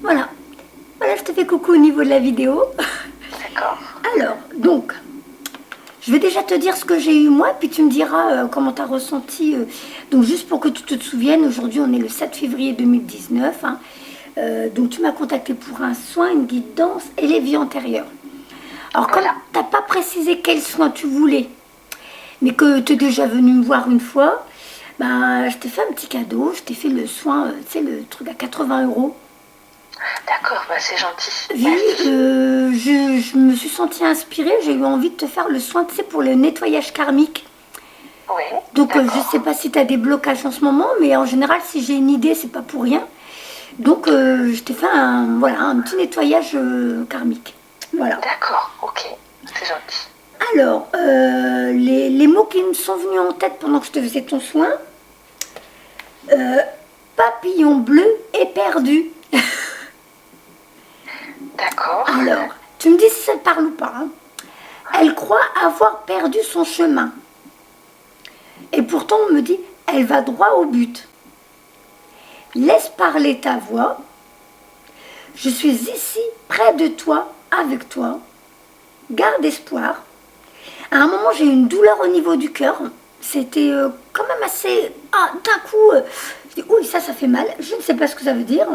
Voilà. Voilà, je te fais coucou au niveau de la vidéo. D'accord. Alors, donc, je vais déjà te dire ce que j'ai eu moi, puis tu me diras comment tu as ressenti. Donc, juste pour que tu te souviennes, aujourd'hui, on est le 7 février 2019. Hein. Donc, tu m'as contacté pour un soin, une guidance et les vies antérieures. Alors, comme Voilà. tu n'as pas précisé quel soin tu voulais, mais que tu es déjà venu me voir une fois, ben, je t'ai fait un petit cadeau. Je t'ai fait le soin, tu sais, le truc à 80 €. D'accord, bah c'est gentil. Oui, Merci. je me suis sentie inspirée, j'ai eu envie de te faire le soin, tu sais, pour le nettoyage karmique. Oui, Donc, je ne sais d'accord. pas si tu as des blocages en ce moment, mais en général, si j'ai une idée, c'est pas pour rien. Donc, je t'ai fait voilà, un petit nettoyage karmique. Voilà. D'accord, ok. C'est gentil. Alors, les mots qui me sont venus en tête pendant que je te faisais ton soin, euh, papillon bleu éperdu. D'accord. Alors, tu me dis si ça te parle ou pas. Hein. Elle croit avoir perdu son chemin. Et pourtant, on me dit, elle va droit au but. Laisse parler ta voix. Je suis ici, près de toi, avec toi. Garde espoir. À un moment, j'ai eu une douleur au niveau du cœur. C'était quand même assez... Ah, d'un coup, je dis, oui, ça fait mal. Je ne sais pas ce que ça veut dire.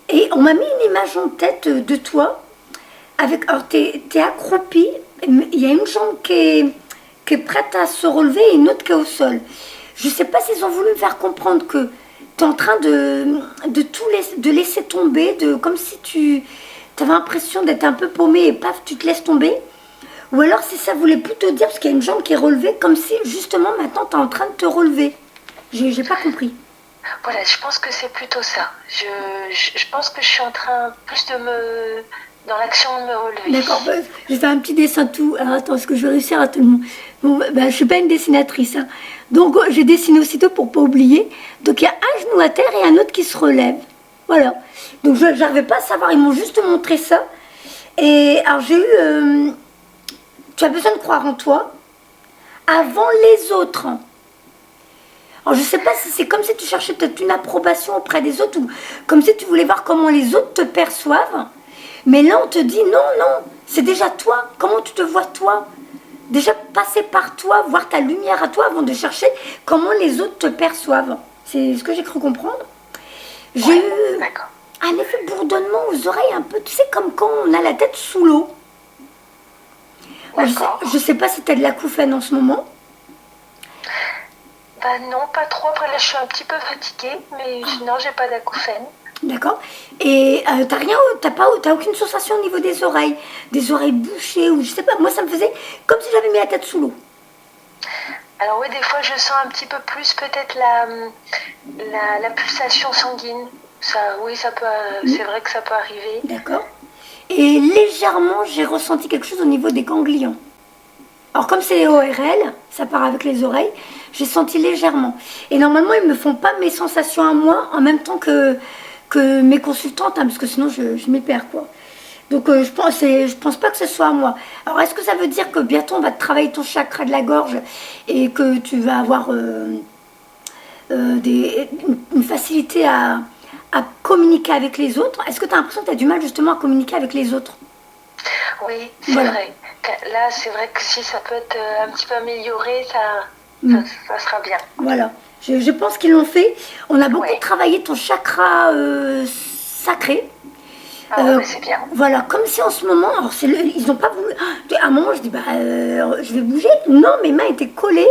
Et on m'a mis une image en tête de toi. Avec, alors, t'es accroupi. Il y a une jambe qui est prête à se relever et une autre qui est au sol. Je ne sais pas s'ils ont voulu me faire comprendre que tu es en train de laisser tomber, comme si tu avais l'impression d'être un peu paumé et paf, tu te laisses tomber. Ou alors si ça voulait plutôt dire, parce qu'il y a une jambe qui est relevée, comme si justement maintenant tu es en train de te relever. J'ai pas compris. Voilà, je pense que c'est plutôt ça. Je pense que je suis en train plus de me... dans l'action de me relever. D'accord, bah, je fais un petit dessin tout. Alors attends, est-ce que je vais réussir à tout le monde? Bon, bah, je ne suis pas une dessinatrice. Hein. Donc je dessine aussitôt pour ne pas oublier. Donc il y a un genou à terre et un autre qui se relève. Voilà. Donc je n'arrivais pas à savoir, ils m'ont juste montré ça. Et alors j'ai eu... tu as besoin de croire en toi avant les autres. Alors je ne sais pas si c'est comme si tu cherchais peut-être une approbation auprès des autres ou comme si tu voulais voir comment les autres te perçoivent. Mais là on te dit non, non, c'est déjà toi. Comment tu te vois toi? Déjà passer par toi, voir ta lumière à toi avant de chercher comment les autres te perçoivent. C'est ce que j'ai cru comprendre. J'ai Ouais, eu d'accord. un effet bourdonnement aux oreilles un peu, tu sais, comme quand on a la tête sous l'eau. D'accord. Je sais pas si tu as de l'acouphène en ce moment. Bah non, pas trop. Après là, je suis un petit peu fatiguée, mais non, j'ai pas d'acouphène. D'accord. Et t'as rien, t'as aucune sensation au niveau des oreilles bouchées ou je sais pas. Moi, ça me faisait comme si j'avais mis la tête sous l'eau. Alors oui, des fois, je sens un petit peu plus peut-être la pulsation sanguine. Ça, oui, ça peut, c'est vrai que ça peut arriver. D'accord. Et légèrement, j'ai ressenti quelque chose au niveau des ganglions. Alors comme c'est les ORL, ça part avec les oreilles, j'ai senti légèrement. Et normalement, ils me font pas mes sensations à moi en même temps que mes consultantes, hein, parce que sinon je m'y perds quoi. Donc je pense pas que ce soit à moi. Alors est-ce que ça veut dire que bientôt on va te travailler ton chakra de la gorge et que tu vas avoir une facilité à communiquer avec les autres? Est-ce que tu as l'impression que tu as du mal justement à communiquer avec les autres? Oui, c'est Voilà. vrai. Là, c'est vrai que si ça peut être un petit peu amélioré, ça sera bien. Voilà. Je pense qu'ils l'ont fait. On a beaucoup Ouais. travaillé ton chakra sacré. Ah ouais, mais c'est bien. Voilà, comme si en ce moment, alors ils n'ont pas voulu. À un moment, je dis, bah, je vais bouger. Non, mes mains étaient collées.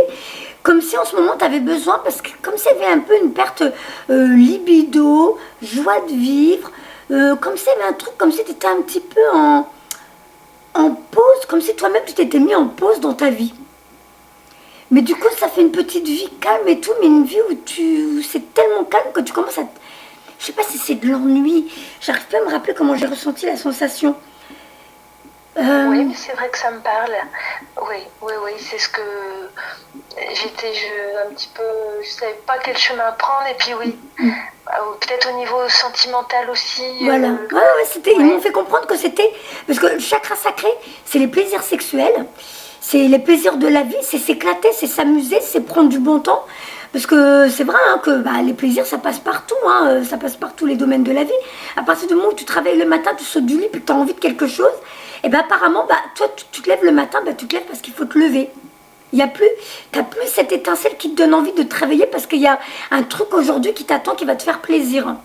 Comme si en ce moment, tu avais besoin, parce que comme s'il y avait un peu une perte libido, joie de vivre, comme s'il y avait un truc, comme si tu étais un petit peu en pause, comme si toi-même tu t'étais mis en pause dans ta vie. Mais du coup, ça fait une petite vie calme et tout, mais une vie où c'est tellement calme que tu commences à... Je sais pas si c'est de l'ennui. J'arrive pas à me rappeler comment j'ai ressenti la sensation. Oui, mais c'est vrai que ça me parle. Oui, oui, oui, c'est ce que un petit peu, je savais pas quel chemin prendre et puis oui, peut-être au niveau sentimental aussi. Voilà. Ils m'ont fait comprendre que c'était... Parce que le chakra sacré, c'est les plaisirs sexuels, c'est les plaisirs de la vie, c'est s'éclater, c'est s'amuser, c'est prendre du bon temps. Parce que c'est vrai hein, que les plaisirs, ça passe partout, hein, ça passe par tous les domaines de la vie. À partir du moment où tu travailles le matin, tu sautes du lit, puis que tu as envie de quelque chose, et apparemment, toi, tu te lèves le matin, tu te lèves parce qu'il faut te lever. Tu n'as plus cette étincelle qui te donne envie de te réveiller parce qu'il y a un truc aujourd'hui qui t'attend, qui va te faire plaisir.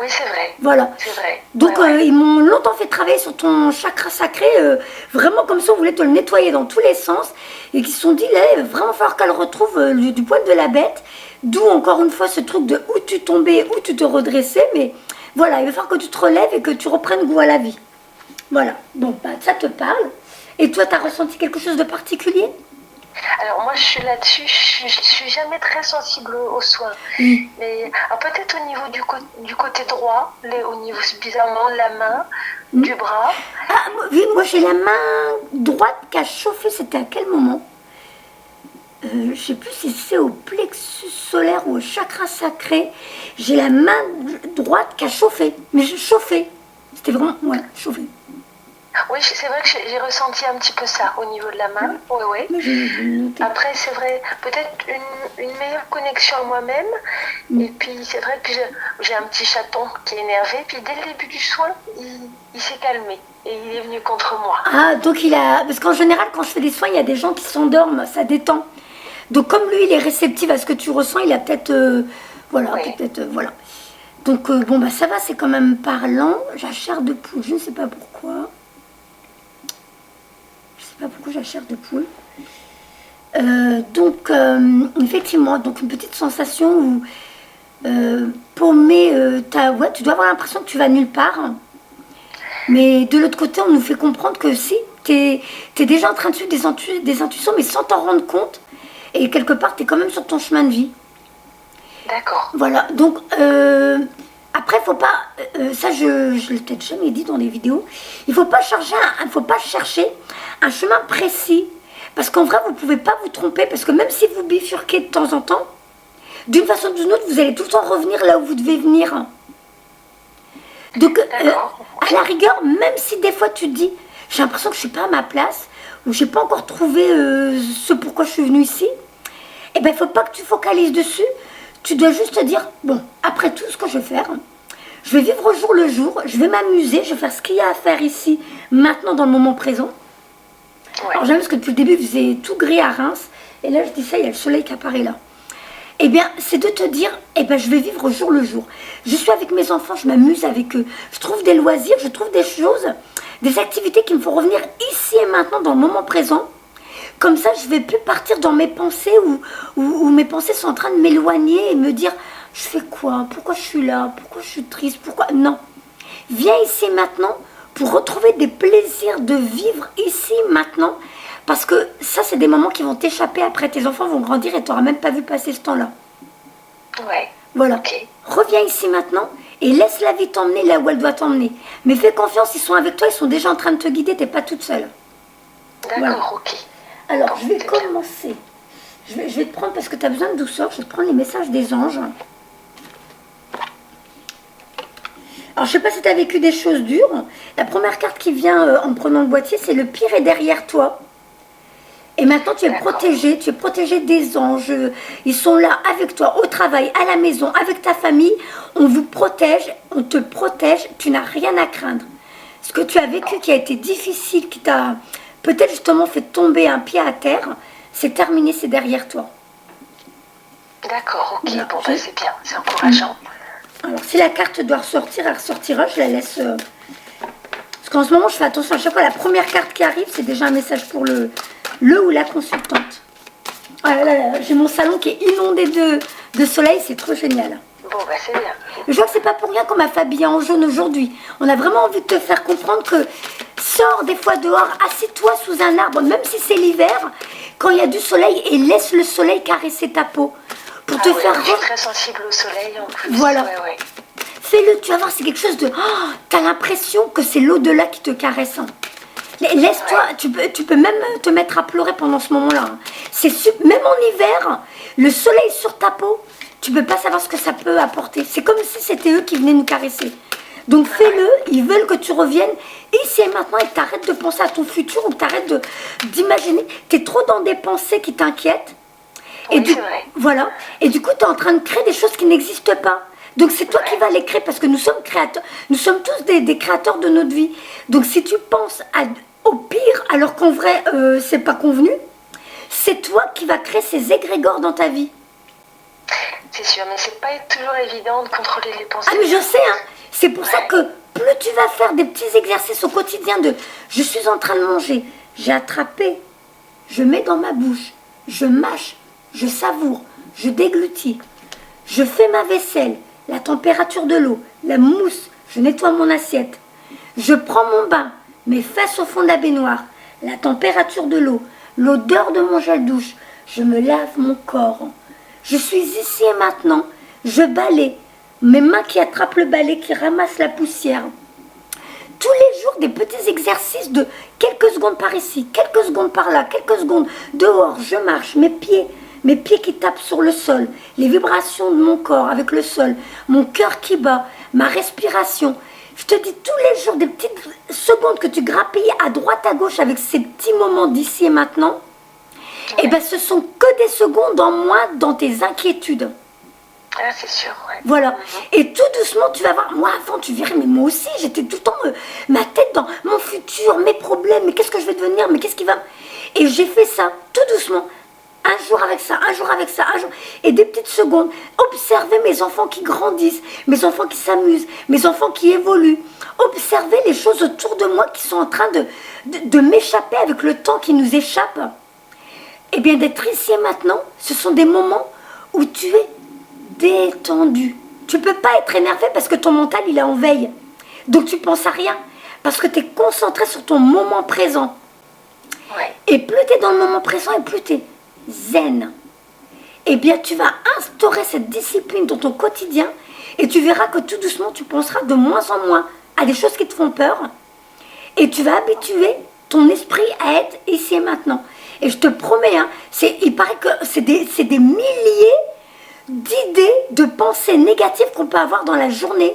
Oui, c'est vrai. Voilà. C'est vrai. Donc, ils m'ont longtemps fait travailler sur ton chakra sacré, vraiment comme ça, on voulait te le nettoyer dans tous les sens. Et qu'ils se sont dit, là, il va vraiment falloir qu'elle retrouve du poil de la bête. D'où, encore une fois, ce truc de où tu tombais, où tu te redressais. Mais voilà, il va falloir que tu te relèves et que tu reprennes goût à la vie. Voilà. Donc, ça te parle. Et toi, tu as ressenti quelque chose de particulier? Alors moi je suis là-dessus, je suis jamais très sensible aux soins. Mais peut-être au niveau du côté droit, au niveau bizarrement de la main, du bras. Ah, moi j'ai la main droite qui a chauffé, c'était à quel moment? Je sais plus si c'est au plexus solaire ou au chakra sacré. J'ai la main droite qui a chauffé, mais je chauffais. C'était vraiment, chauffé. Oui, c'est vrai que j'ai ressenti un petit peu ça au niveau de la main. Oui. Après, c'est vrai, peut-être une meilleure connexion à moi-même. Et puis, c'est vrai que j'ai un petit chaton qui est énervé. Puis, dès le début du soin, il s'est calmé. Et il est venu contre moi. Ah, donc parce qu'en général, quand je fais des soins, il y a des gens qui s'endorment, ça détend. Donc, comme lui, il est réceptif à ce que tu ressens, il a peut-être... voilà. Donc, ça va, c'est quand même parlant. J'ai la chair de poule, je ne sais pas pourquoi. Pourquoi j'ai la chair de poule. Donc, effectivement, donc une petite sensation où paumé, tu dois avoir l'impression que tu vas nulle part. Mais de l'autre côté, on nous fait comprendre que si, tu es déjà en train de suivre des intuitions, mais sans t'en rendre compte. Et quelque part, tu es quand même sur ton chemin de vie. D'accord. Voilà, donc... après, faut pas, ça je l'ai peut-être jamais dit dans des vidéos, il faut pas chercher un chemin précis, parce qu'en vrai, vous ne pouvez pas vous tromper, parce que même si vous bifurquez de temps en temps, d'une façon ou d'une autre, vous allez tout le temps revenir là où vous devez venir. Donc, à la rigueur, même si des fois tu te dis, j'ai l'impression que je ne suis pas à ma place, ou je n'ai pas encore trouvé ce pourquoi je suis venue ici, il ne faut pas que tu focalises dessus. Tu dois juste te dire, bon, après tout ce que je vais faire, je vais vivre au jour le jour, je vais m'amuser, je vais faire ce qu'il y a à faire ici, maintenant, dans le moment présent. Ouais. Alors j'aime parce que depuis le début, il faisait tout gris à Reims, et là je dis ça, il y a le soleil qui apparaît là. Eh bien, c'est de te dire, je vais vivre au jour le jour. Je suis avec mes enfants, je m'amuse avec eux, je trouve des loisirs, je trouve des choses, des activités qui me font revenir ici et maintenant, dans le moment présent. Comme ça, je ne vais plus partir dans mes pensées où mes pensées sont en train de m'éloigner et me dire, je fais quoi? Pourquoi je suis là? Pourquoi je suis triste? Pourquoi? Non. Viens ici maintenant pour retrouver des plaisirs de vivre ici maintenant. Parce que ça, c'est des moments qui vont t'échapper après. Tes enfants vont grandir et tu n'auras même pas vu passer ce temps-là. Ouais. Voilà. Okay. Reviens ici maintenant et laisse la vie t'emmener là où elle doit t'emmener. Mais fais confiance, ils sont avec toi, ils sont déjà en train de te guider, tu n'es pas toute seule. D'accord, voilà. Ok. Alors, je vais commencer. Je vais te prendre, parce que tu as besoin de douceur, je vais te prendre les messages des anges. Alors, je ne sais pas si tu as vécu des choses dures. La première carte qui vient en prenant le boîtier, c'est le pire est derrière toi. Et maintenant, tu es protégé des anges. Ils sont là avec toi, au travail, à la maison, avec ta famille. On vous protège, on te protège, tu n'as rien à craindre. Ce que tu as vécu qui a été difficile, qui t'a... peut-être justement fait tomber un pied à terre, c'est terminé, c'est derrière toi. D'accord, ok, voilà. Bon, c'est bien, c'est encourageant. Alors, si la carte doit ressortir, elle ressortira, je la laisse... Parce qu'en ce moment, je fais attention, à chaque fois, la première carte qui arrive, c'est déjà un message pour le ou la consultante. Oh là là, j'ai mon salon qui est inondé de soleil, c'est trop génial. Bon, c'est bien. Je vois que c'est pas pour rien qu'on m'a fait habiller en jaune aujourd'hui. On a vraiment envie de te faire comprendre que sors des fois dehors, assieds-toi sous un arbre, même si c'est l'hiver, quand il y a du soleil, et laisse le soleil caresser ta peau. Pour te faire... Je suis très sensible au soleil en plus. Voilà. Ouais. Fais-le, tu vas voir, c'est quelque chose de... Oh, t'as l'impression que c'est l'au-delà qui te caresse. Laisse-toi, tu peux même te mettre à pleurer pendant ce moment-là. Même en hiver, le soleil sur ta peau, tu peux pas savoir ce que ça peut apporter. C'est comme si c'était eux qui venaient nous caresser. Donc fais-le, ils veulent que tu reviennes ici et maintenant et que tu arrêtes de penser à ton futur ou que tu arrêtes d'imaginer. Tu es trop dans des pensées qui t'inquiètent. Et oui, c'est vrai. voilà. Et du coup, tu es en train de créer des choses qui n'existent pas. Donc c'est toi qui vas les créer parce que nous sommes créateurs. Nous sommes tous des créateurs de notre vie. Donc si tu penses au pire alors qu'en vrai, c'est pas convenu, c'est toi qui vas créer ces égrégores dans ta vie. C'est sûr, mais c'est pas toujours évident de contrôler les pensées. Ah mais je sais, hein. C'est pour ça que plus tu vas faire des petits exercices au quotidien de je suis en train de manger, j'ai attrapé, je mets dans ma bouche, je mâche, je savoure, je déglutis, je fais ma vaisselle, la température de l'eau, la mousse, je nettoie mon assiette, je prends mon bain, mes fesses au fond de la baignoire, la température de l'eau, l'odeur de mon gel douche, je me lave mon corps, je suis ici et maintenant, je balaie, mes mains qui attrapent le balai, qui ramassent la poussière. Tous les jours, des petits exercices de quelques secondes par ici, quelques secondes par là, quelques secondes dehors, je marche, mes pieds qui tapent sur le sol, les vibrations de mon corps avec le sol, mon cœur qui bat, ma respiration. Je te dis tous les jours des petites secondes que tu grappilles à droite, à gauche avec ces petits moments d'ici et maintenant. Et bien ce sont que des secondes en moins dans tes inquiétudes. Ah, c'est sûr, ouais. Voilà. Et tout doucement, tu vas voir. Moi, avant, tu verrais, mais moi aussi, j'étais tout le temps ma tête dans mon futur, mes problèmes, mais qu'est-ce que je vais devenir, mais qu'est-ce qui va... Et j'ai fait ça, tout doucement. Un jour avec ça, un jour avec ça, un jour... Et des petites secondes. Observer mes enfants qui grandissent, mes enfants qui s'amusent, mes enfants qui évoluent. Observer les choses autour de moi qui sont en train de m'échapper avec le temps qui nous échappe. Eh bien, d'être ici et maintenant, ce sont des moments où tu es détendu. Tu peux pas être énervé parce que ton mental il est en veille. Donc tu penses à rien. Parce que tu es concentré sur ton moment présent. Ouais. Et plus tu es dans le moment présent et plus tu es zen. Eh bien tu vas instaurer cette discipline dans ton quotidien et tu verras que tout doucement tu penseras de moins en moins à des choses qui te font peur. Et tu vas habituer ton esprit à être ici et maintenant. Et je te promets, hein, il paraît que c'est des milliers d'idées, de pensées négatives qu'on peut avoir dans la journée.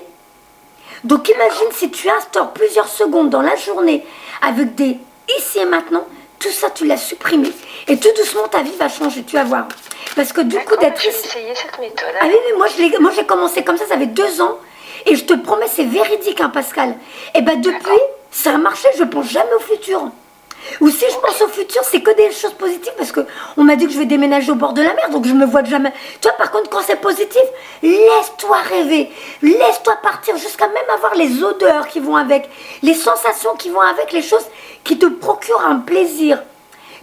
Donc imagine si tu instaures plusieurs secondes dans la journée avec des ici et maintenant, tout ça tu l'as supprimé et tout doucement ta vie va changer, tu vas voir. Parce que du coup d'être ici... essayer cette méthode. Ah oui, mais moi j'ai commencé comme ça fait 2 ans et je te promets c'est véridique hein, Pascal. Et bien depuis ça a marché, je pense jamais au futur. Ou si je pense au futur, c'est que des choses positives parce qu'on m'a dit que je vais déménager au bord de la mer, donc je me vois jamais. Toi, par contre, quand c'est positif, laisse-toi rêver, laisse-toi partir jusqu'à même avoir les odeurs qui vont avec, les sensations qui vont avec, les choses qui te procurent un plaisir.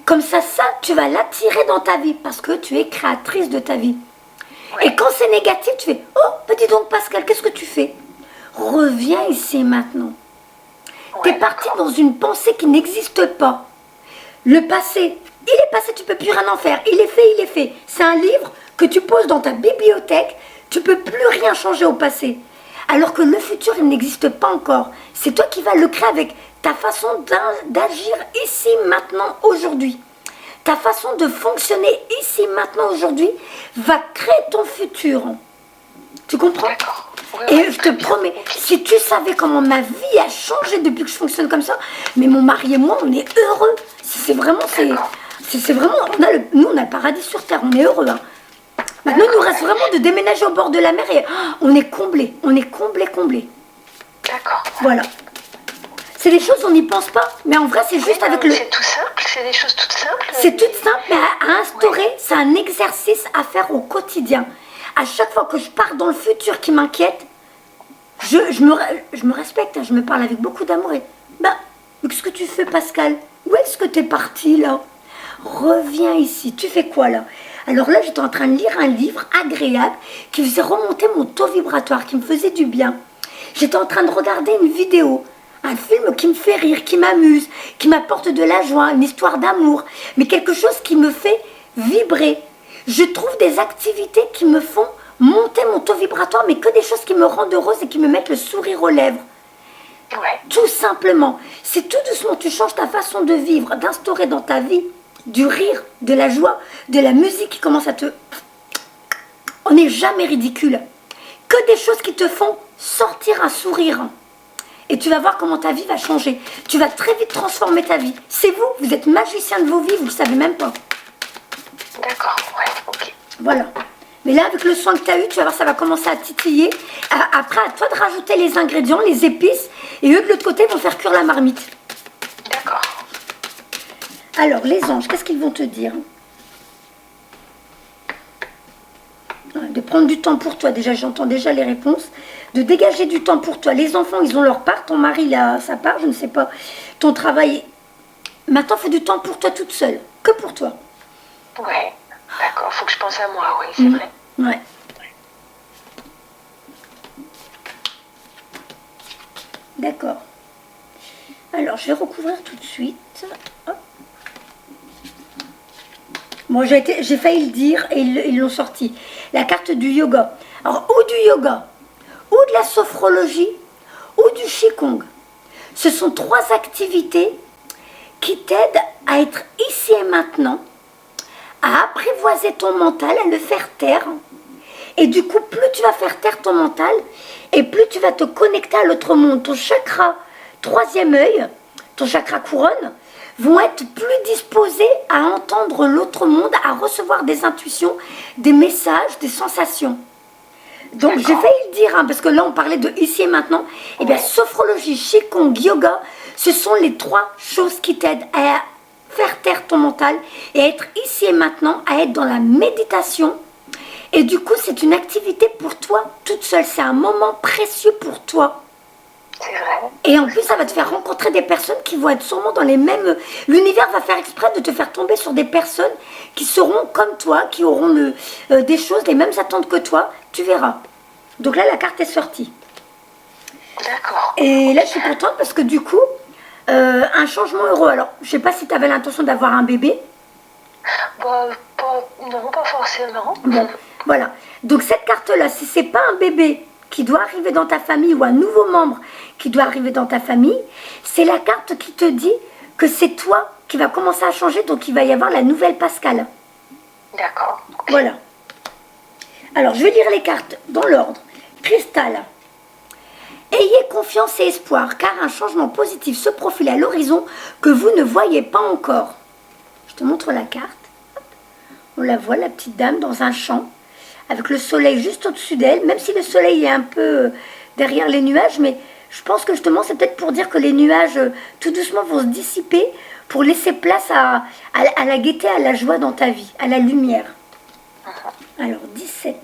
Comme ça, tu vas l'attirer dans ta vie parce que tu es créatrice de ta vie. Ouais. Et quand c'est négatif, tu fais « Oh, dis donc Pascal, qu'est-ce que tu fais ?» Reviens ici maintenant. T'es parti dans une pensée qui n'existe pas. Le passé, il est passé, tu ne peux plus rien en faire. Il est fait. C'est un livre que tu poses dans ta bibliothèque. Tu ne peux plus rien changer au passé. Alors que le futur, il n'existe pas encore. C'est toi qui vas le créer avec ta façon d'agir ici, maintenant, aujourd'hui. Ta façon de fonctionner ici, maintenant, aujourd'hui, va créer ton futur. Tu comprends ? D'accord. Et je te promets, si tu savais comment ma vie a changé depuis que je fonctionne comme ça, mais mon mari et moi, on est heureux. C'est vraiment, nous on a le paradis sur terre, on est heureux. Hein. Maintenant, il nous reste vraiment de déménager au bord de la mer et on est comblés, D'accord. Voilà. C'est des choses, on n'y pense pas, mais en vrai, c'est juste avec le... C'est tout simple, c'est des choses toutes simples. C'est tout simple, mais à instaurer, c'est un exercice à faire au quotidien. À chaque fois que je pars dans le futur qui m'inquiète, je me respecte, hein, je me parle avec beaucoup d'amour. Et qu'est-ce que tu fais Pascal? Où est-ce que tu es parti là? Reviens ici, tu fais quoi là? Alors là, j'étais en train de lire un livre agréable qui faisait remonter mon taux vibratoire, qui me faisait du bien. J'étais en train de regarder une vidéo, un film qui me fait rire, qui m'amuse, qui m'apporte de la joie, une histoire d'amour, mais quelque chose qui me fait vibrer. Je trouve des activités qui me font monter mon taux vibratoire, mais que des choses qui me rendent heureuse et qui me mettent le sourire aux lèvres. Ouais. Tout simplement. Si tout doucement tu changes ta façon de vivre, d'instaurer dans ta vie du rire, de la joie, de la musique qui commence à te... On n'est jamais ridicule. Que des choses qui te font sortir un sourire. Et tu vas voir comment ta vie va changer. Tu vas très vite transformer ta vie. C'est vous êtes magicien de vos vies, vous ne le savez même pas. D'accord, ouais, ok. Voilà. Mais là, avec le soin que tu as eu, tu vas voir, ça va commencer à titiller. Après, à toi de rajouter les ingrédients, les épices, et eux, de l'autre côté, vont faire cuire la marmite. D'accord. Alors, les anges, qu'est-ce qu'ils vont te dire? De prendre du temps pour toi, déjà, j'entends déjà les réponses. De dégager du temps pour toi. Les enfants, ils ont leur part, ton mari, il a sa part, je ne sais pas. Ton travail. Maintenant, fais du temps pour toi toute seule, que pour toi. Ouais, d'accord, faut que je pense à moi, oui, c'est vrai. Ouais. D'accord. Alors, je vais recouvrir tout de suite. Hop. Bon, j'ai failli le dire et ils l'ont sorti. La carte du yoga. Alors, ou du yoga, ou de la sophrologie, ou du qigong. Ce sont 3 activités qui t'aident à être ici et maintenant, à apprivoiser ton mental, à le faire taire. Et du coup, plus tu vas faire taire ton mental, et plus tu vas te connecter à l'autre monde. Ton chakra 3e œil, ton chakra couronne, vont être plus disposés à entendre l'autre monde, à recevoir des intuitions, des messages, des sensations. Donc j'ai failli le dire, hein, parce que là on parlait de ici et maintenant. Eh bien, sophrologie, qigong, yoga, ce sont les 3 choses qui t'aident à faire taire ton mental et à être ici et maintenant, à être dans la méditation. Et du coup, c'est une activité pour toi toute seule. C'est un moment précieux pour toi. C'est vrai. Et en plus, ça va te faire rencontrer des personnes qui vont être sûrement dans les mêmes... L'univers va faire exprès de te faire tomber sur des personnes qui seront comme toi, qui auront des choses, les mêmes attentes que toi. Tu verras. Donc là, la carte est sortie. D'accord. Et là, je suis contente parce que du coup, un changement heureux. Alors, je ne sais pas si tu avais l'intention d'avoir un bébé. Bah, non, pas forcément. Bon, voilà. Donc cette carte-là, si ce n'est pas un bébé qui doit arriver dans ta famille ou un nouveau membre qui doit arriver dans ta famille, c'est la carte qui te dit que c'est toi qui va commencer à changer, donc il va y avoir la nouvelle Pascal. D'accord. Voilà. Alors, je vais lire les cartes dans l'ordre. Cristal. Ayez confiance et espoir, car un changement positif se profile à l'horizon que vous ne voyez pas encore. Je te montre la carte. On la voit, la petite dame, dans un champ, avec le soleil juste au-dessus d'elle, même si le soleil est un peu derrière les nuages, mais je pense que justement, c'est peut-être pour dire que les nuages, tout doucement, vont se dissiper pour laisser place à la gaieté, à la joie dans ta vie, à la lumière. Alors, 17.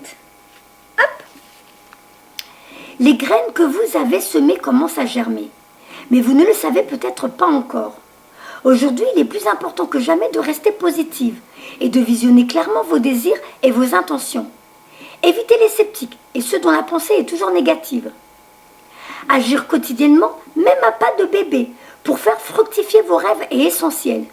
Hop. Les graines que vous avez semées commencent à germer, mais vous ne le savez peut-être pas encore. Aujourd'hui, il est plus important que jamais de rester positive et de visionner clairement vos désirs et vos intentions. Évitez les sceptiques et ceux dont la pensée est toujours négative. Agir quotidiennement, même à pas de bébé, pour faire fructifier vos rêves est essentiel.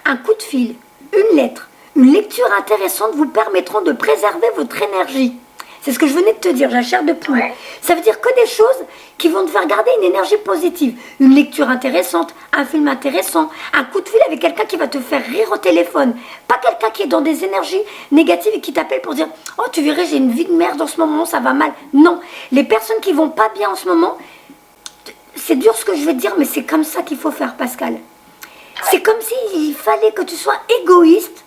Un coup de fil, une lettre, une lecture intéressante vous permettront de préserver votre énergie. C'est ce que je venais de te dire, la chair de poule. Ouais. Ça veut dire que des choses qui vont te faire garder une énergie positive. Une lecture intéressante, un film intéressant, un coup de fil avec quelqu'un qui va te faire rire au téléphone. Pas quelqu'un qui est dans des énergies négatives et qui t'appelle pour dire « Oh, tu verrais, j'ai une vie de merde en ce moment, ça va mal. » Non, les personnes qui vont pas bien en ce moment, c'est dur ce que je vais te dire, mais c'est comme ça qu'il faut faire, Pascal. C'est comme s'il fallait que tu sois égoïste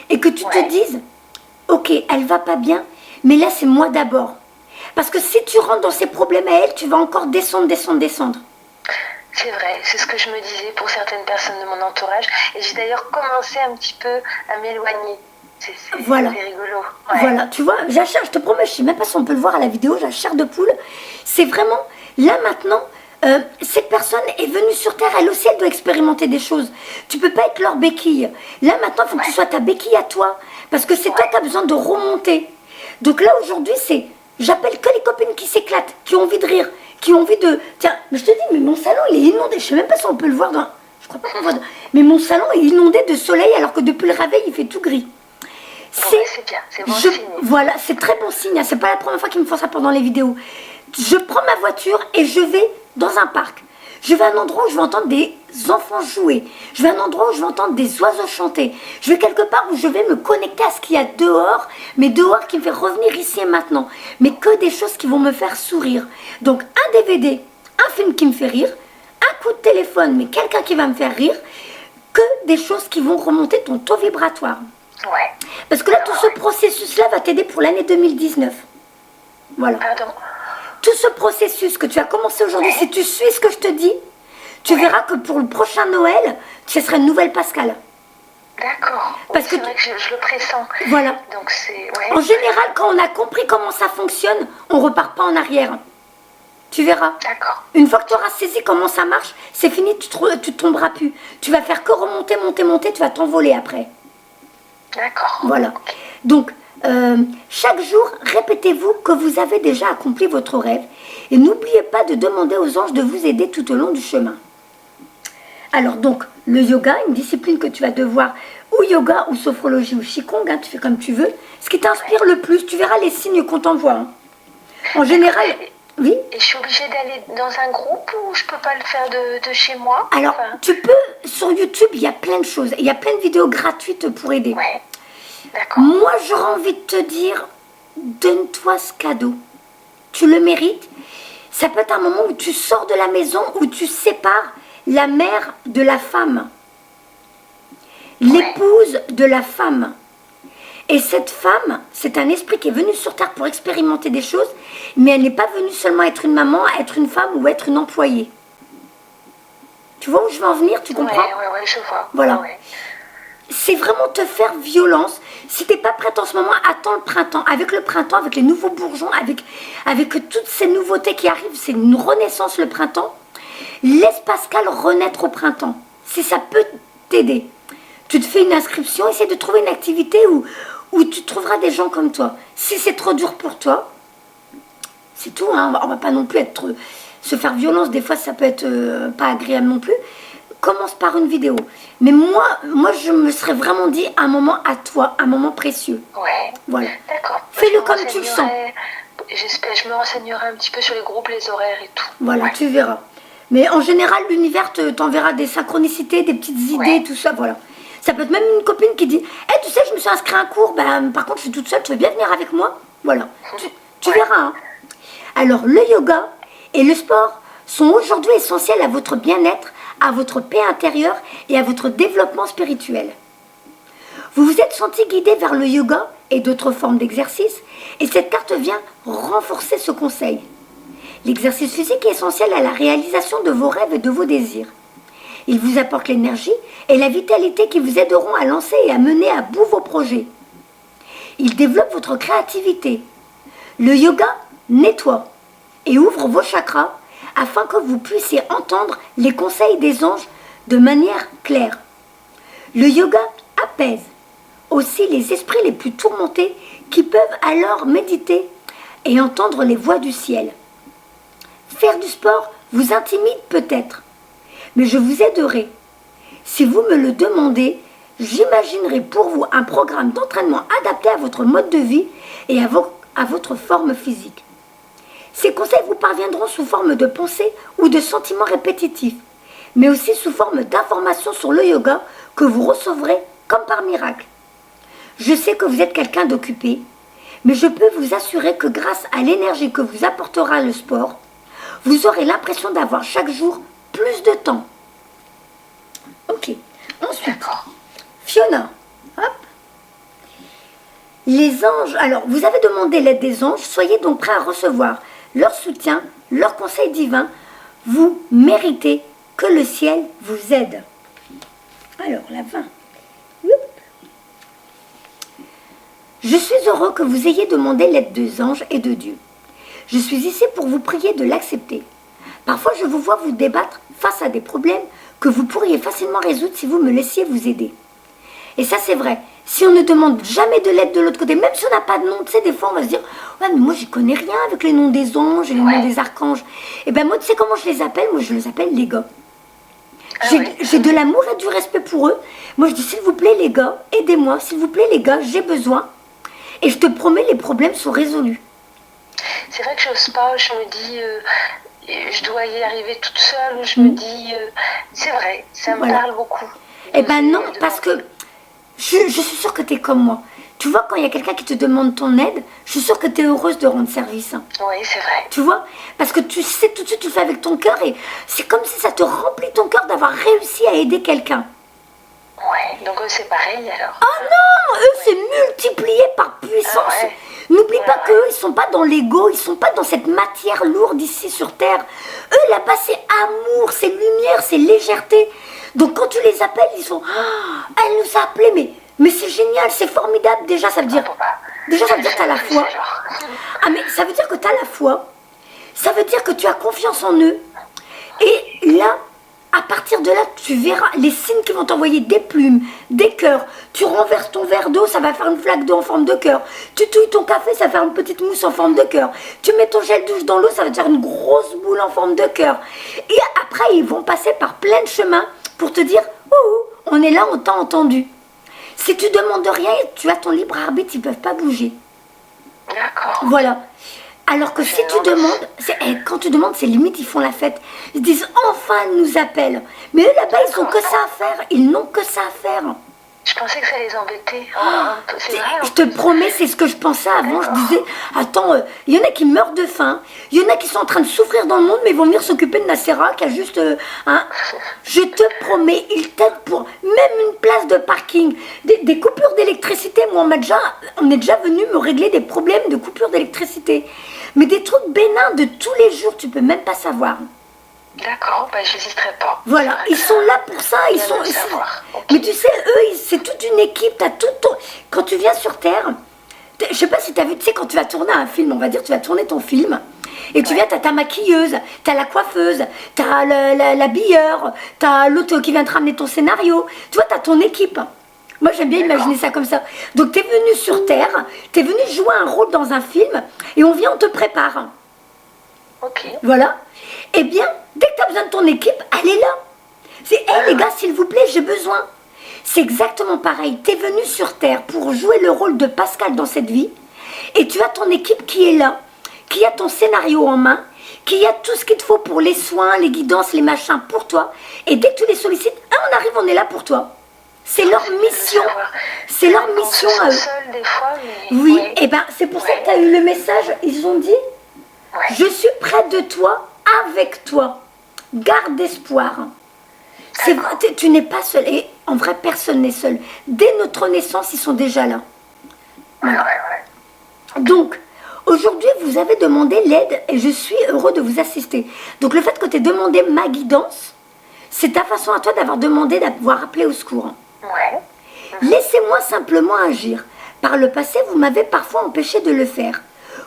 et que tu te dises « Ok, elle va pas bien, mais là, c'est moi d'abord. » Parce que si tu rentres dans ces problèmes à elle, tu vas encore descendre. C'est vrai, c'est ce que je me disais pour certaines personnes de mon entourage. Et j'ai d'ailleurs commencé un petit peu à m'éloigner. C'est rigolo. Ouais. Voilà, tu vois, je te promets, je ne sais même pas si on peut le voir à la vidéo, j'ai la chair de poule. C'est vraiment, là maintenant, cette personne est venue sur Terre, elle aussi, elle doit expérimenter des choses. Tu ne peux pas être leur béquille. Là maintenant, il faut que tu sois ta béquille à toi. Parce que c'est toi qui as besoin de remonter. Donc là, aujourd'hui, j'appelle que les copines qui s'éclatent, qui ont envie de rire, qui ont envie de... Tiens, mais je te dis, mais mon salon, il est inondé. Je ne sais même pas si on peut le voir dans... Je crois pas qu'on voit... Mais mon salon est inondé de soleil alors que depuis le réveil, il fait tout gris. C'est bien, c'est bon signe. Voilà, c'est très bon signe. C'est pas la première fois qu'ils me font ça pendant les vidéos. Je prends ma voiture et je vais dans un parc. Je vais à un endroit où je vais entendre des enfants jouer. Je vais à un endroit où je vais entendre des oiseaux chanter. Je vais quelque part où je vais me connecter à ce qu'il y a dehors, mais dehors qui me fait revenir ici et maintenant. Mais que des choses qui vont me faire sourire. Donc un DVD, un film qui me fait rire, un coup de téléphone, mais quelqu'un qui va me faire rire, que des choses qui vont remonter ton taux vibratoire. Ouais. Parce que là, tout ce processus-là va t'aider pour l'année 2019. Voilà. Pardon. Tout ce processus que tu as commencé aujourd'hui, si tu suis ce que je te dis, tu verras que pour le prochain Noël, ce sera une nouvelle Pascal. D'accord. Parce que c'est vrai que je le pressens. Voilà. Donc c'est... En général, quand on a compris comment ça fonctionne, on ne repart pas en arrière. Tu verras. D'accord. Une fois que tu auras saisi comment ça marche, c'est fini, tu ne tomberas plus. Tu vas faire que remonter, monter, monter, tu vas t'envoler après. D'accord. Voilà. Okay. Donc, chaque jour, répétez-vous que vous avez déjà accompli votre rêve. Et n'oubliez pas de demander aux anges de vous aider tout au long du chemin. Alors donc, le yoga, une discipline que tu vas devoir, ou yoga, ou sophrologie, ou qigong, hein, tu fais comme tu veux. Ce qui t'inspire le plus, tu verras les signes qu'on t'envoie. Hein. En général, oui. Et je suis obligée d'aller dans un groupe ou je peux pas le faire de chez moi? Alors, tu peux, sur YouTube, il y a plein de choses. Il y a plein de vidéos gratuites pour aider. Ouais, d'accord. Moi, j'aurais envie de te dire, donne-toi ce cadeau. Tu le mérites. Ça peut être un moment où tu sors de la maison, où tu sépares la mère de la femme, l'épouse de la femme. Et cette femme, c'est un esprit qui est venu sur Terre pour expérimenter des choses, mais elle n'est pas venue seulement être une maman, être une femme ou être une employée. Tu vois où je veux en venir, tu comprends? Ouais, je vois. Voilà. Ouais. C'est vraiment te faire violence. Si tu n'es pas prête en ce moment, attends le printemps. Avec le printemps, avec les nouveaux bourgeons, avec toutes ces nouveautés qui arrivent, c'est une renaissance le printemps. Laisse Pascal renaître au printemps. Si ça peut t'aider. Tu te fais une inscription, essaie de trouver une activité où tu trouveras des gens comme toi. Si c'est trop dur pour toi, c'est tout. Hein, on va pas non plus se faire violence. Des fois, ça peut être pas agréable non plus. Commence par une vidéo. Mais moi, je me serais vraiment dit un moment à toi, un moment précieux. Ouais. Voilà. D'accord. Fais-le comme tu le sens. J'espère, je me renseignerai un petit peu sur les groupes, les horaires et tout. Voilà, tu verras. Mais en général, l'univers t'enverra des synchronicités, des petites idées, tout ça, voilà. Ça peut être même une copine qui dit hey, tu sais, je me suis inscrite à un cours, par contre, je suis toute seule, tu veux bien venir avec moi? Voilà. Tu verras. Hein. Alors, le yoga et le sport sont aujourd'hui essentiels à votre bien-être, à votre paix intérieure et à votre développement spirituel. Vous vous êtes senti guidé vers le yoga et d'autres formes d'exercice, et cette carte vient renforcer ce conseil. L'exercice physique est essentiel à la réalisation de vos rêves et de vos désirs. Il vous apporte l'énergie et la vitalité qui vous aideront à lancer et à mener à bout vos projets. Il développe votre créativité. Le yoga nettoie et ouvre vos chakras afin que vous puissiez entendre les conseils des anges de manière claire. Le yoga apaise aussi les esprits les plus tourmentés qui peuvent alors méditer et entendre les voix du ciel. Faire du sport vous intimide peut-être, mais je vous aiderai. Si vous me le demandez, j'imaginerai pour vous un programme d'entraînement adapté à votre mode de vie et à votre forme physique. Ces conseils vous parviendront sous forme de pensées ou de sentiments répétitifs, mais aussi sous forme d'informations sur le yoga que vous recevrez comme par miracle. Je sais que vous êtes quelqu'un d'occupé, mais je peux vous assurer que grâce à l'énergie que vous apportera le sport, vous aurez l'impression d'avoir chaque jour plus de temps. Ok. Ensuite, Fiona. Hop. Les anges. Alors, vous avez demandé l'aide des anges. Soyez donc prêts à recevoir leur soutien, leur conseil divin. Vous méritez que le ciel vous aide. Alors, la 20. Je suis heureux que vous ayez demandé l'aide des anges et de Dieu. Je suis ici pour vous prier de l'accepter. Parfois, je vous vois vous débattre face à des problèmes que vous pourriez facilement résoudre si vous me laissiez vous aider. Et ça, c'est vrai. Si on ne demande jamais de l'aide de l'autre côté, même si on n'a pas de nom, tu sais, des fois, on va se dire « Ouais, mais moi, j'y connais rien avec les noms des anges et les noms des archanges. » Et ben moi, tu sais comment je les appelle? Moi, je les appelle les gars. J'ai de l'amour et du respect pour eux. Moi, je dis « S'il vous plaît, les gars, aidez-moi. S'il vous plaît, les gars, j'ai besoin. » Et je te promets, les problèmes sont résolus. C'est vrai que je n'ose pas, je me dis, je dois y arriver toute seule, ou je me dis, c'est vrai, ça me parle beaucoup. Eh ben non, parce que je suis sûre que tu es comme moi. Tu vois, quand il y a quelqu'un qui te demande ton aide, je suis sûre que tu es heureuse de rendre service. Hein. Oui, c'est vrai. Tu vois, parce que tu sais tout de suite, tu le fais avec ton cœur et c'est comme si ça te remplit ton cœur d'avoir réussi à aider quelqu'un. Ouais, donc eux c'est pareil alors. Ah non, eux c'est multiplié par puissance. Ah ouais. N'oublie pas qu'eux, ils sont pas dans l'ego, ils sont pas dans cette matière lourde ici sur Terre. Eux là-bas c'est amour, c'est lumière, c'est légèreté. Donc quand tu les appelles, ils sont, ah, elle nous a appelés, mais c'est génial, c'est formidable. Déjà ça veut dire, que tu as la foi. Ah mais ça veut dire que tu as la foi. Ça veut dire que tu as confiance en eux. Et là, à partir de là, tu verras les signes qui vont t'envoyer des plumes, des cœurs. Tu renverses ton verre d'eau, ça va faire une flaque d'eau en forme de cœur. Tu touilles ton café, ça va faire une petite mousse en forme de cœur. Tu mets ton gel douche dans l'eau, ça va te faire une grosse boule en forme de cœur. Et après, ils vont passer par plein de chemins pour te dire, oh, on est là, on t'a entendu. Si tu demandes rien, tu as ton libre arbitre, ils ne peuvent pas bouger. D'accord. Voilà. Alors que si tu demandes, quand tu demandes, c'est limite, ils font la fête. Ils disent, enfin, ils nous appellent. Mais eux, là-bas, ils n'ont que ça à faire. Ils n'ont que ça à faire. Je pensais que ça les embêtait. C'est vrai, je te promets, c'est ce que je pensais avant. Je disais, attends, il y en a qui meurent de faim. Il y en a qui sont en train de souffrir dans le monde, mais ils vont venir s'occuper de Nacera, qui a juste... Je te promets, ils t'aident pour même une place de parking. Des coupures d'électricité. Moi, on est déjà venu me régler des problèmes de coupures d'électricité. Mais des trucs bénins de tous les jours, tu peux même pas savoir. D'accord, je n'hésiterai pas. Voilà, ils sont là pour ça. Ils sont. Okay. Mais tu sais, eux, c'est toute une équipe. T'as Quand tu viens sur Terre, je sais pas si tu as vu, tu sais, quand tu vas tourner un film, on va dire, tu vas tourner ton film, et tu viens, tu as ta maquilleuse, tu as la coiffeuse, tu as l'habilleur, tu as l'autre qui vient te ramener ton scénario. Tu vois, tu as ton équipe. Moi, j'aime bien imaginer ça comme ça. Donc, tu es venu sur Terre, tu es venu jouer un rôle dans un film, et on vient, on te prépare. Ok. Voilà. Eh bien, dès que tu as besoin de ton équipe, elle est là. C'est, hey, les gars, s'il vous plaît, j'ai besoin. C'est exactement pareil. Tu es venu sur Terre pour jouer le rôle de Pascal dans cette vie, et tu as ton équipe qui est là, qui a ton scénario en main, qui a tout ce qu'il te faut pour les soins, les guidances, les machins pour toi. Et dès que tu les sollicites, on arrive, on est là pour toi. C'est leur mission. C'est leur mission à eux. Seuls des fois, mais... Oui, et ben c'est pour ça que tu as eu le message. Ils ont dit, je suis près de toi, avec toi. Garde espoir. C'est vrai, tu n'es pas seul. Et en vrai, personne n'est seul. Dès notre naissance, ils sont déjà là. Voilà. Donc, aujourd'hui, vous avez demandé l'aide et je suis heureux de vous assister. Donc, le fait que tu aies demandé ma guidance, c'est ta façon à toi d'avoir demandé d'avoir appelé au secours. Ouais. Laissez-moi simplement agir. Par le passé, vous m'avez parfois empêché de le faire.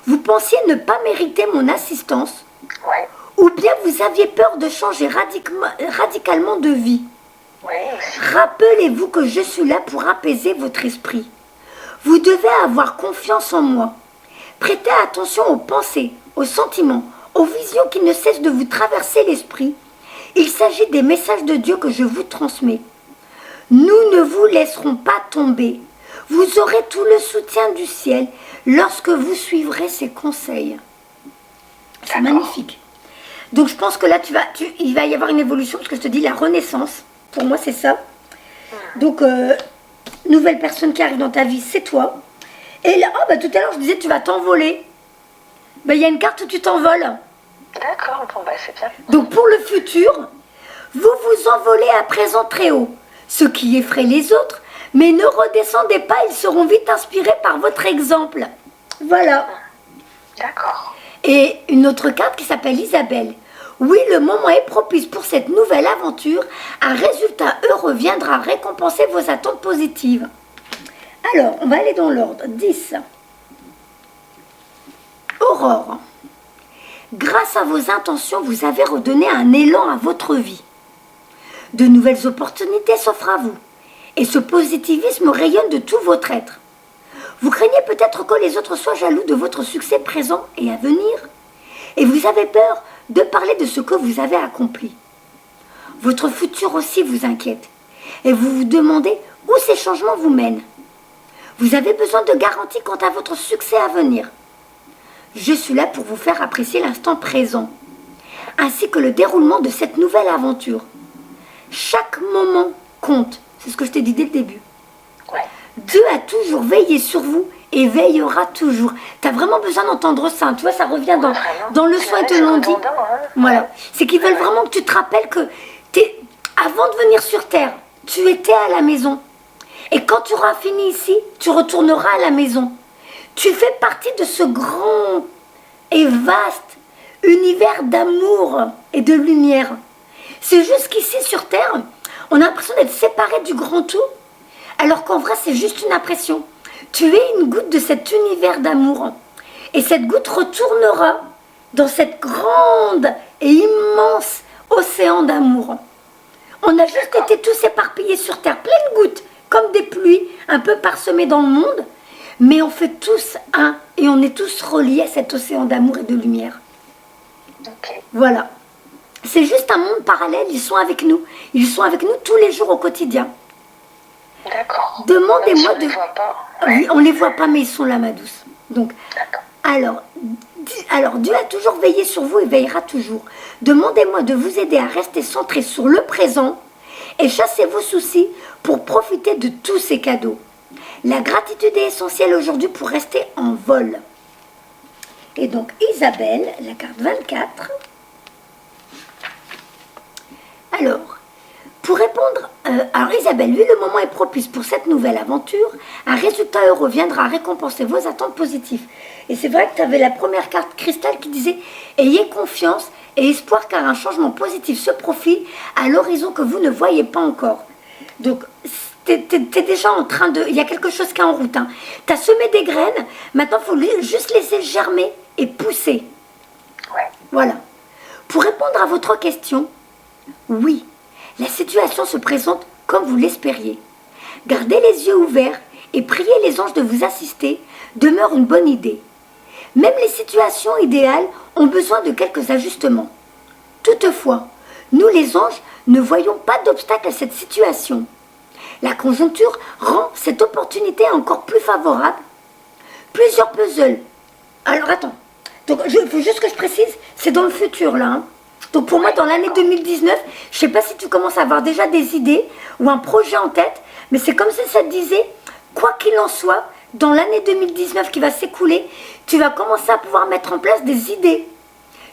Vous pensiez ne pas mériter mon assistance. Ouais. Ou bien vous aviez peur de changer radicalement de vie. Ouais, aussi. Rappelez-vous que je suis là pour apaiser votre esprit. Vous devez avoir confiance en moi. Prêtez attention aux pensées, aux sentiments, aux visions qui ne cessent de vous traverser l'esprit. Il s'agit des messages de Dieu que je vous transmets. Nous ne vous laisserons pas tomber. Vous aurez tout le soutien du ciel lorsque vous suivrez ses conseils. C'est magnifique. Donc je pense que là, il va y avoir une évolution, parce que je te dis la renaissance. Pour moi, c'est ça. Donc, nouvelle personne qui arrive dans ta vie, c'est toi. Et là, tout à l'heure, je disais, tu vas t'envoler. Il y a une carte où tu t'envoles. D'accord, c'est bien. Donc pour le futur, vous vous envolez à présent très haut, ce qui effraie les autres, mais ne redescendez pas, ils seront vite inspirés par votre exemple. Voilà. D'accord. Et une autre carte qui s'appelle Isabelle. Oui, le moment est propice pour cette nouvelle aventure. Un résultat heureux viendra récompenser vos attentes positives. Alors, on va aller dans l'ordre. 10. Aurore. Grâce à vos intentions, vous avez redonné un élan à votre vie. De nouvelles opportunités s'offrent à vous. Et ce positivisme rayonne de tout votre être. Vous craignez peut-être que les autres soient jaloux de votre succès présent et à venir. Et vous avez peur de parler de ce que vous avez accompli. Votre futur aussi vous inquiète. Et vous vous demandez où ces changements vous mènent. Vous avez besoin de garanties quant à votre succès à venir. Je suis là pour vous faire apprécier l'instant présent, ainsi que le déroulement de cette nouvelle aventure. Chaque moment compte, c'est ce que je t'ai dit dès le début. Ouais. Dieu a toujours veillé sur vous et veillera toujours. Tu as vraiment besoin d'entendre ça, tu vois, ça revient dans le soin, ils te l'ont dit. Voilà. C'est qu'ils veulent vraiment que tu te rappelles que avant de venir sur Terre, tu étais à la maison. Et quand tu auras fini ici, tu retourneras à la maison. Tu fais partie de ce grand et vaste univers d'amour et de lumière. C'est juste qu'ici sur Terre, on a l'impression d'être séparés du grand tout, alors qu'en vrai c'est juste une impression. Tu es une goutte de cet univers d'amour. Et cette goutte retournera dans cette grande et immense océan d'amour. On a juste été tous éparpillés sur Terre, plein de gouttes, comme des pluies, un peu parsemées dans le monde, mais on fait tous un, et on est tous reliés à cet océan d'amour et de lumière. Okay. Voilà. C'est juste un monde parallèle, ils sont avec nous. Ils sont avec nous tous les jours au quotidien. D'accord. Demandez-moi de... On les voit pas. Oui, on les voit pas, mais ils sont là, ma douce. Donc, alors, Dieu a toujours veillé sur vous et veillera toujours. Demandez-moi de vous aider à rester centré sur le présent et chassez vos soucis pour profiter de tous ces cadeaux. La gratitude est essentielle aujourd'hui pour rester en vol. Et donc, Isabelle, la carte 24. Alors, pour répondre, alors Isabelle, oui, le moment est propice pour cette nouvelle aventure. Un résultat heureux viendra récompenser vos attentes positives. Et c'est vrai que tu avais la première carte cristal qui disait « Ayez confiance et espoir car un changement positif se profile à l'horizon que vous ne voyez pas encore. » Donc, t'es déjà en train de... Il y a quelque chose qui est en route. Hein. Tu as semé des graines, maintenant il faut juste laisser germer et pousser. Ouais. Voilà. Pour répondre à votre question, oui. La situation se présente comme vous l'espériez. Gardez les yeux ouverts et priez les anges de vous assister demeure une bonne idée. Même les situations idéales ont besoin de quelques ajustements. Toutefois, nous les anges ne voyons pas d'obstacle à cette situation. La conjoncture rend cette opportunité encore plus favorable. Plusieurs puzzles. Alors attends, donc il faut juste que je précise, c'est dans le futur là. Hein. Donc pour moi, dans l'année 2019, je ne sais pas si tu commences à avoir déjà des idées ou un projet en tête, mais c'est comme si ça te disait, quoi qu'il en soit, dans l'année 2019 qui va s'écouler, tu vas commencer à pouvoir mettre en place des idées.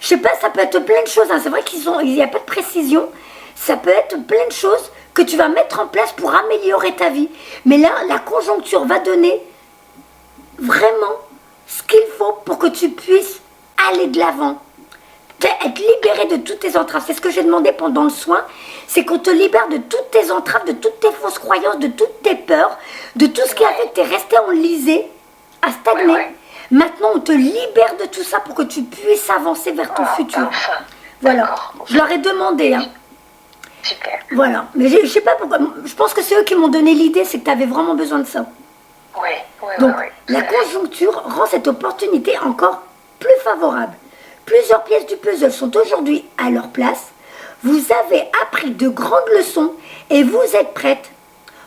Je ne sais pas, ça peut être plein de choses, hein. C'est vrai qu'il n'y a pas de précision, ça peut être plein de choses que tu vas mettre en place pour améliorer ta vie. Mais là, la conjoncture va donner vraiment ce qu'il faut pour que tu puisses aller de l'avant. Être libéré de toutes tes entraves. C'est ce que j'ai demandé pendant le soin, c'est qu'on te libère de toutes tes entraves, de toutes tes fausses croyances, de toutes tes peurs, de tout ce qui a fait que tu es resté enlisé, à stagner. Ouais. Maintenant, on te libère de tout ça pour que tu puisses avancer vers ton futur. Voilà. Je leur ai demandé. Hein. Super. Voilà. Mais je sais pas pourquoi. Je pense que c'est eux qui m'ont donné l'idée, c'est que tu avais vraiment besoin de ça. Donc, la conjoncture rend cette opportunité encore plus favorable. Plusieurs pièces du puzzle sont aujourd'hui à leur place. Vous avez appris de grandes leçons et vous êtes prête.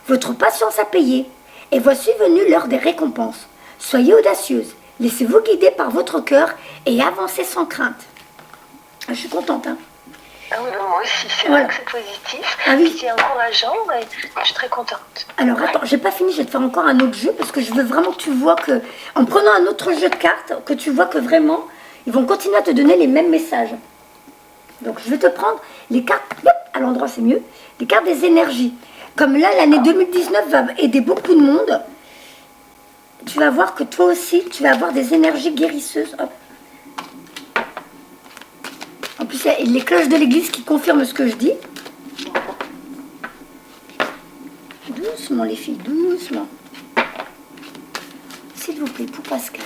Votre patience a payé et voici venue l'heure des récompenses. Soyez audacieuse, laissez-vous guider par votre cœur et avancez sans crainte. Ah, je suis contente, hein. Ah oui, moi aussi, c'est vrai que c'est positif, c'est encourageant, et je suis très contente. Alors attends, j'ai pas fini, je vais te faire encore un autre jeu parce que je veux vraiment que tu vois que, en prenant un autre jeu de cartes, que tu vois que vraiment, ils vont continuer à te donner les mêmes messages. Donc je vais te prendre les cartes, à l'endroit c'est mieux, les cartes des énergies. Comme là, l'année 2019 va aider beaucoup de monde, tu vas voir que toi aussi, tu vas avoir des énergies guérisseuses. Hop. En plus, il y a les cloches de l'église qui confirment ce que je dis. Doucement les filles, doucement. S'il vous plaît, pour Pascal.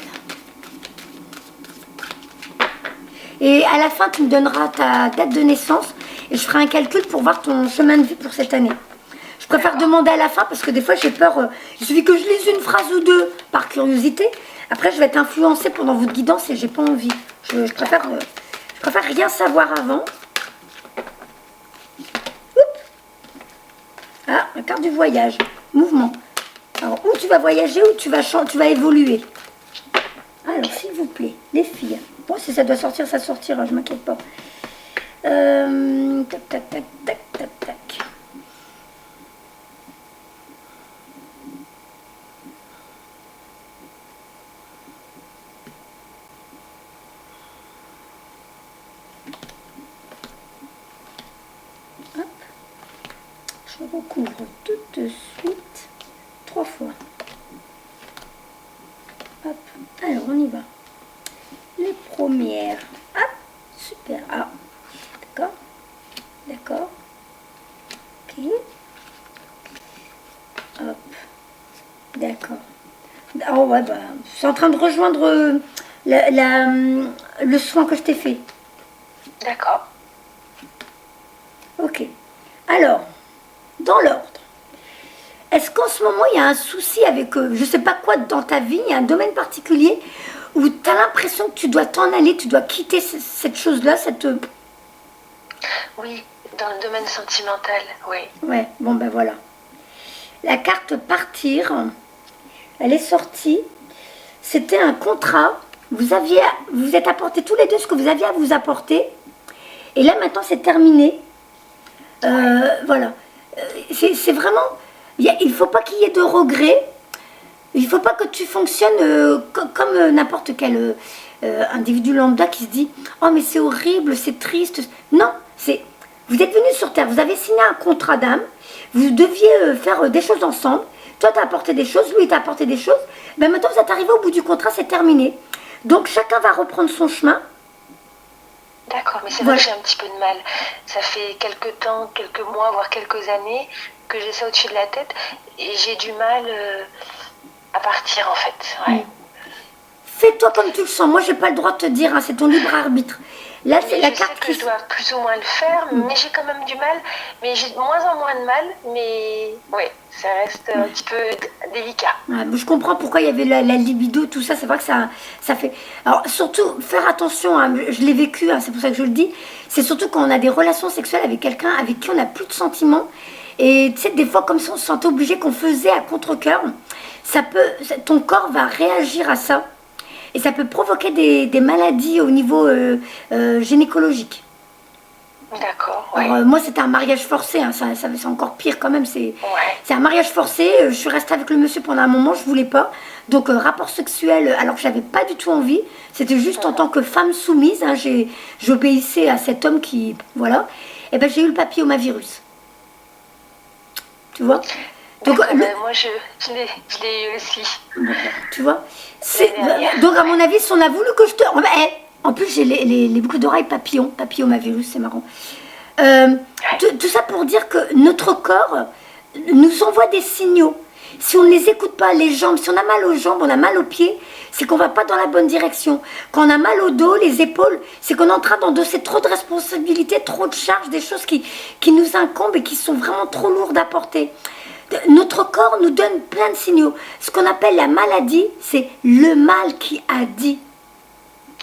Et à la fin, tu me donneras ta date de naissance et je ferai un calcul pour voir ton chemin de vie pour cette année. Je préfère demander à la fin parce que des fois, j'ai peur. Il suffit que je lise une phrase ou deux par curiosité. Après, je vais être influencée pendant votre guidance et j'ai pas envie. Je préfère rien savoir avant. Oups. Ah, la carte du voyage. Mouvement. Alors, où tu vas voyager, où tu vas évoluer. Alors, s'il vous plaît, les filles. Bon, si ça doit sortir, ça sortira, je m'inquiète pas. Tac, tac, tac, tac, tac, tac. Je recouvre tout de suite 3 fois. Hop. Alors, on y va. Les premières. Hop. Super. Ah. D'accord. D'accord. Ok. Hop. D'accord. Oh ouais, bah, je suis en train de rejoindre le soin que je t'ai fait. D'accord. Ok. Alors, dans l'ordre, est-ce qu'en ce moment, il y a un souci avec, je ne sais pas quoi, dans ta vie, il y a un domaine particulier où tu as l'impression que tu dois t'en aller, tu dois quitter cette chose-là, Oui, dans le domaine sentimental, oui. Ouais, bon ben voilà. La carte partir, elle est sortie. C'était un contrat. Vous êtes apporté tous les deux ce que vous aviez à vous apporter. Et là, maintenant, c'est terminé. Voilà. C'est vraiment... il ne faut pas qu'il y ait de regrets. Il ne faut pas que tu fonctionnes comme n'importe quel individu lambda qui se dit « Oh, mais c'est horrible, c'est triste. » Non, vous êtes venus sur Terre, vous avez signé un contrat d'âme, vous deviez faire des choses ensemble. Toi, tu as apporté des choses, lui, il t'a apporté des choses. Ben, maintenant, vous êtes arrivé au bout du contrat, c'est terminé. Donc, chacun va reprendre son chemin. D'accord, mais c'est vrai que j'ai un petit peu de mal. Ça fait quelques temps, quelques mois, voire quelques années que j'ai ça au-dessus de la tête et j'ai du mal à partir en fait. Ouais. Fais-toi comme tu le sens. Moi, j'ai pas le droit de te dire, hein, c'est ton libre arbitre. Là, c'est la carte que je dois plus ou moins le faire, mais j'ai quand même du mal. Mais j'ai de moins en moins de mal, mais ouais, ça reste un petit peu délicat. Ouais, je comprends pourquoi il y avait la libido, tout ça. C'est vrai que ça fait... Alors, surtout, faire attention, hein, je l'ai vécu, hein, c'est pour ça que je le dis. C'est surtout quand on a des relations sexuelles avec quelqu'un avec qui on n'a plus de sentiments. Et tu sais, des fois, comme si on se sentait obligé, qu'on faisait à contre-cœur, ton corps va réagir à ça. Et ça peut provoquer des maladies au niveau gynécologique. D'accord, ouais. Alors, moi, c'était un mariage forcé, hein, c'est encore pire quand même. C'est un mariage forcé. Je suis restée avec le monsieur pendant un moment, je voulais pas. Donc, rapport sexuel, alors que j'avais pas du tout envie. C'était juste en tant que femme soumise. Hein, j'obéissais à cet homme qui... Voilà. Et ben j'ai eu le papillomavirus. Tu vois? Donc, moi, je l'ai eu aussi. Tu vois? Donc, à mon avis, si on a voulu que je te... En plus, j'ai les boucles d'oreilles papillomavirus, c'est marrant. Tout ça pour dire que notre corps nous envoie des signaux. Si on ne les écoute pas, les jambes, si on a mal aux jambes, on a mal aux pieds, c'est qu'on ne va pas dans la bonne direction. Quand on a mal au dos, les épaules, c'est qu'on est en train d'endosser trop de responsabilités, trop de charges, des choses qui nous incombent et qui sont vraiment trop lourdes à porter. Notre corps nous donne plein de signaux. Ce qu'on appelle la maladie, c'est le mal qui a dit.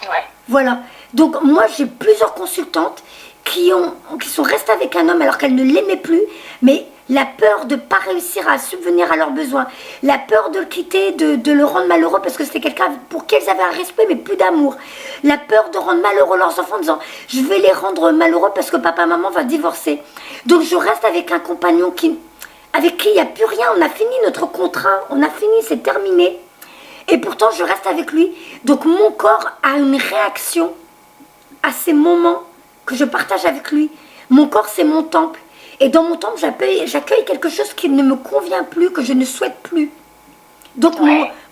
Ouais. Voilà. Donc moi, j'ai plusieurs consultantes qui sont restées avec un homme alors qu'elles ne l'aimaient plus, mais la peur de ne pas réussir à subvenir à leurs besoins, la peur de le quitter, de le rendre malheureux parce que c'était quelqu'un pour qui elles avaient un respect mais plus d'amour, la peur de rendre malheureux leurs enfants en disant « je vais les rendre malheureux parce que papa maman va divorcer ». Donc je reste avec un compagnon avec qui il n'y a plus rien, on a fini notre contrat, on a fini, c'est terminé. Et pourtant, je reste avec lui. Donc, mon corps a une réaction à ces moments que je partage avec lui. Mon corps, c'est mon temple. Et dans mon temple, j'accueille quelque chose qui ne me convient plus, que je ne souhaite plus. Donc,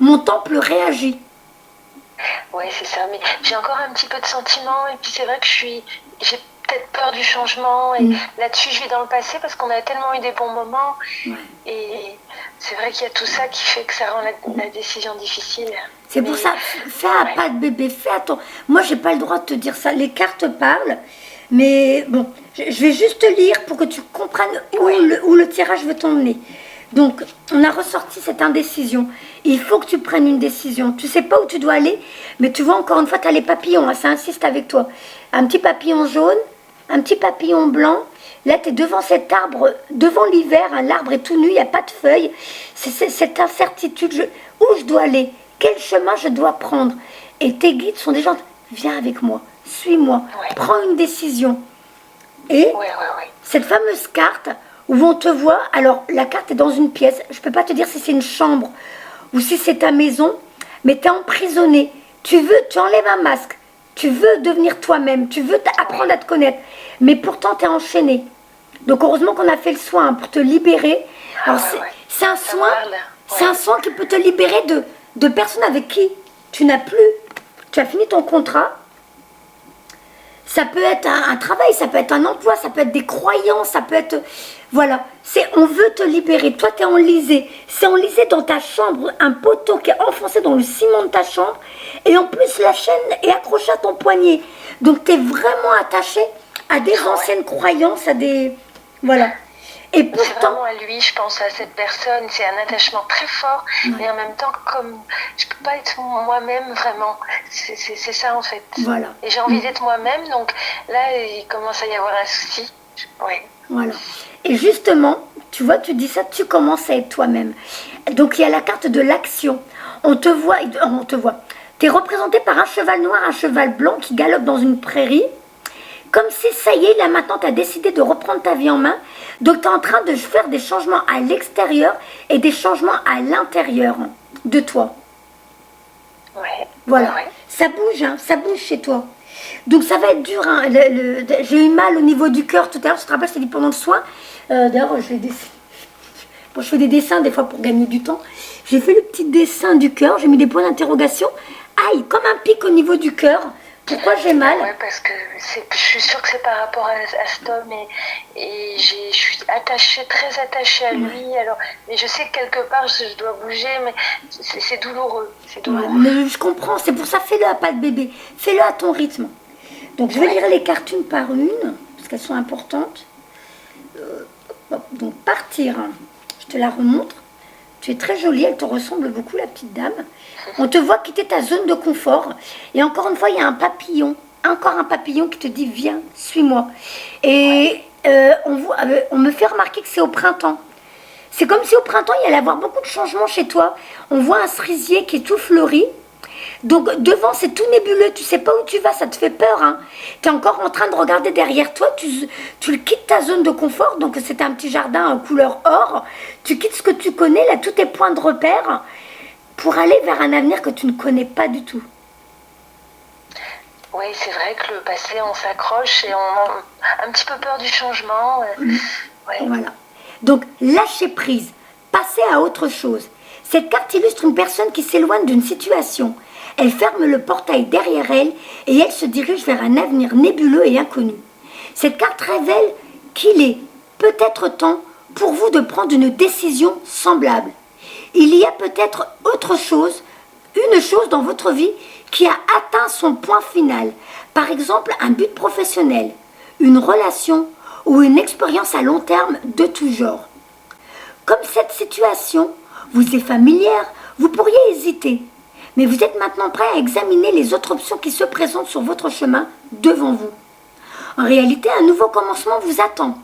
mon temple réagit. Oui, c'est ça. Mais j'ai encore un petit peu de sentiment. Et puis, c'est vrai que j'ai peut-être peur du changement. Et là-dessus, je vais dans le passé parce qu'on a tellement eu des bons moments. Et c'est vrai qu'il y a tout ça qui fait que ça rend la décision difficile. C'est pour ça, fais un pas de bébé, fais attention. Moi, j'ai pas le droit de te dire ça. Les cartes parlent. Mais bon, je vais juste te lire pour que tu comprennes où le tirage veut t'emmener. Donc, on a ressorti cette indécision. Il faut que tu prennes une décision. Tu sais pas où tu dois aller, mais tu vois, encore une fois, tu as les papillons. Hein, ça insiste avec toi. Un petit papillon jaune, un petit papillon blanc. Là, tu es devant cet arbre, devant l'hiver. Hein, l'arbre est tout nu, il n'y a pas de feuilles. C'est cette incertitude. Où je dois aller? Quel chemin je dois prendre? Et tes guides sont des gens... Viens avec moi, suis-moi, prends une décision. Et cette fameuse carte où on te voit... Alors, la carte est dans une pièce. Je ne peux pas te dire si c'est une chambre ou si c'est ta maison, mais tu es emprisonné. Tu enlèves un masque. Tu veux devenir toi-même. Tu veux apprendre à te connaître. Mais pourtant, tu es enchaîné. Donc heureusement qu'on a fait le soin pour te libérer. Alors c'est un soin, c'est un soin qui peut te libérer de personnes avec qui tu n'as plus, tu as fini ton contrat. Ça peut être un travail, ça peut être un emploi, ça peut être des croyances, ça peut être... Voilà, on veut te libérer. Toi, tu es enlisé. C'est enlisé dans ta chambre, un poteau qui est enfoncé dans le ciment de ta chambre. Et en plus, la chaîne est accrochée à ton poignet. Donc, tu es vraiment attaché à des anciennes croyances, à des... Voilà. Et pourtant... C'est vraiment à lui, je pense, à cette personne. C'est un attachement très fort. Mais en même temps, comme je ne peux pas être moi-même vraiment. C'est ça, en fait. Voilà. Et j'ai envie d'être moi-même. Donc là, il commence à y avoir un souci. Oui. Voilà. Et justement, tu vois, tu dis ça, tu commences à être toi-même. Donc il y a la carte de l'action. On te voit. Tu es représenté par un cheval noir, un cheval blanc qui galope dans une prairie. Comme si, ça y est, là maintenant, tu as décidé de reprendre ta vie en main. Donc tu es en train de faire des changements à l'extérieur et des changements à l'intérieur de toi. Ouais. Voilà. Ouais. Ça bouge chez toi. Donc ça va être dur. Hein. J'ai eu mal au niveau du cœur tout à l'heure. Tu te rappelles, je t'ai dit pendant le soin. D'ailleurs, je fais des dessins des fois pour gagner du temps. J'ai fait le petit dessin du cœur. J'ai mis des points d'interrogation. Aïe, comme un pic au niveau du cœur. Pourquoi j'ai mal? Oui, parce que je suis sûre que c'est par rapport à cet homme et je suis très attachée à lui. Alors, mais je sais que quelque part je dois bouger, mais c'est douloureux. C'est douloureux. Ouais, mais je comprends, c'est pour ça, fais-le à pas de bébé. Fais-le à ton rythme. Donc je vais lire les cartes une par une, parce qu'elles sont importantes. Donc partir, je te la remontre. Tu es très jolie, elle te ressemble beaucoup, la petite dame. On te voit quitter ta zone de confort. Et encore une fois, il y a un papillon. Encore un papillon qui te dit, viens, suis-moi. Et on me fait remarquer que c'est au printemps. C'est comme si au printemps, il y allait avoir beaucoup de changements chez toi. On voit un cerisier qui est tout fleuri. Donc devant, c'est tout nébuleux. Tu sais pas où tu vas, ça te fait peur. Hein. Tu es encore en train de regarder derrière toi. Tu quittes ta zone de confort. Donc c'est un petit jardin en couleur or. Tu quittes ce que tu connais, là, tous tes points de repère, pour aller vers un avenir que tu ne connais pas du tout. Oui, c'est vrai que le passé, on s'accroche et on a un petit peu peur du changement. Ouais. Voilà. Donc, lâcher prise, passer à autre chose. Cette carte illustre une personne qui s'éloigne d'une situation. Elle ferme le portail derrière elle et elle se dirige vers un avenir nébuleux et inconnu. Cette carte révèle qu'il est peut-être temps pour vous de prendre une décision semblable. Il y a peut-être autre chose, une chose dans votre vie qui a atteint son point final. Par exemple, un but professionnel, une relation ou une expérience à long terme de tout genre. Comme cette situation vous est familière, vous pourriez hésiter. Mais vous êtes maintenant prêt à examiner les autres options qui se présentent sur votre chemin devant vous. En réalité, un nouveau commencement vous attend.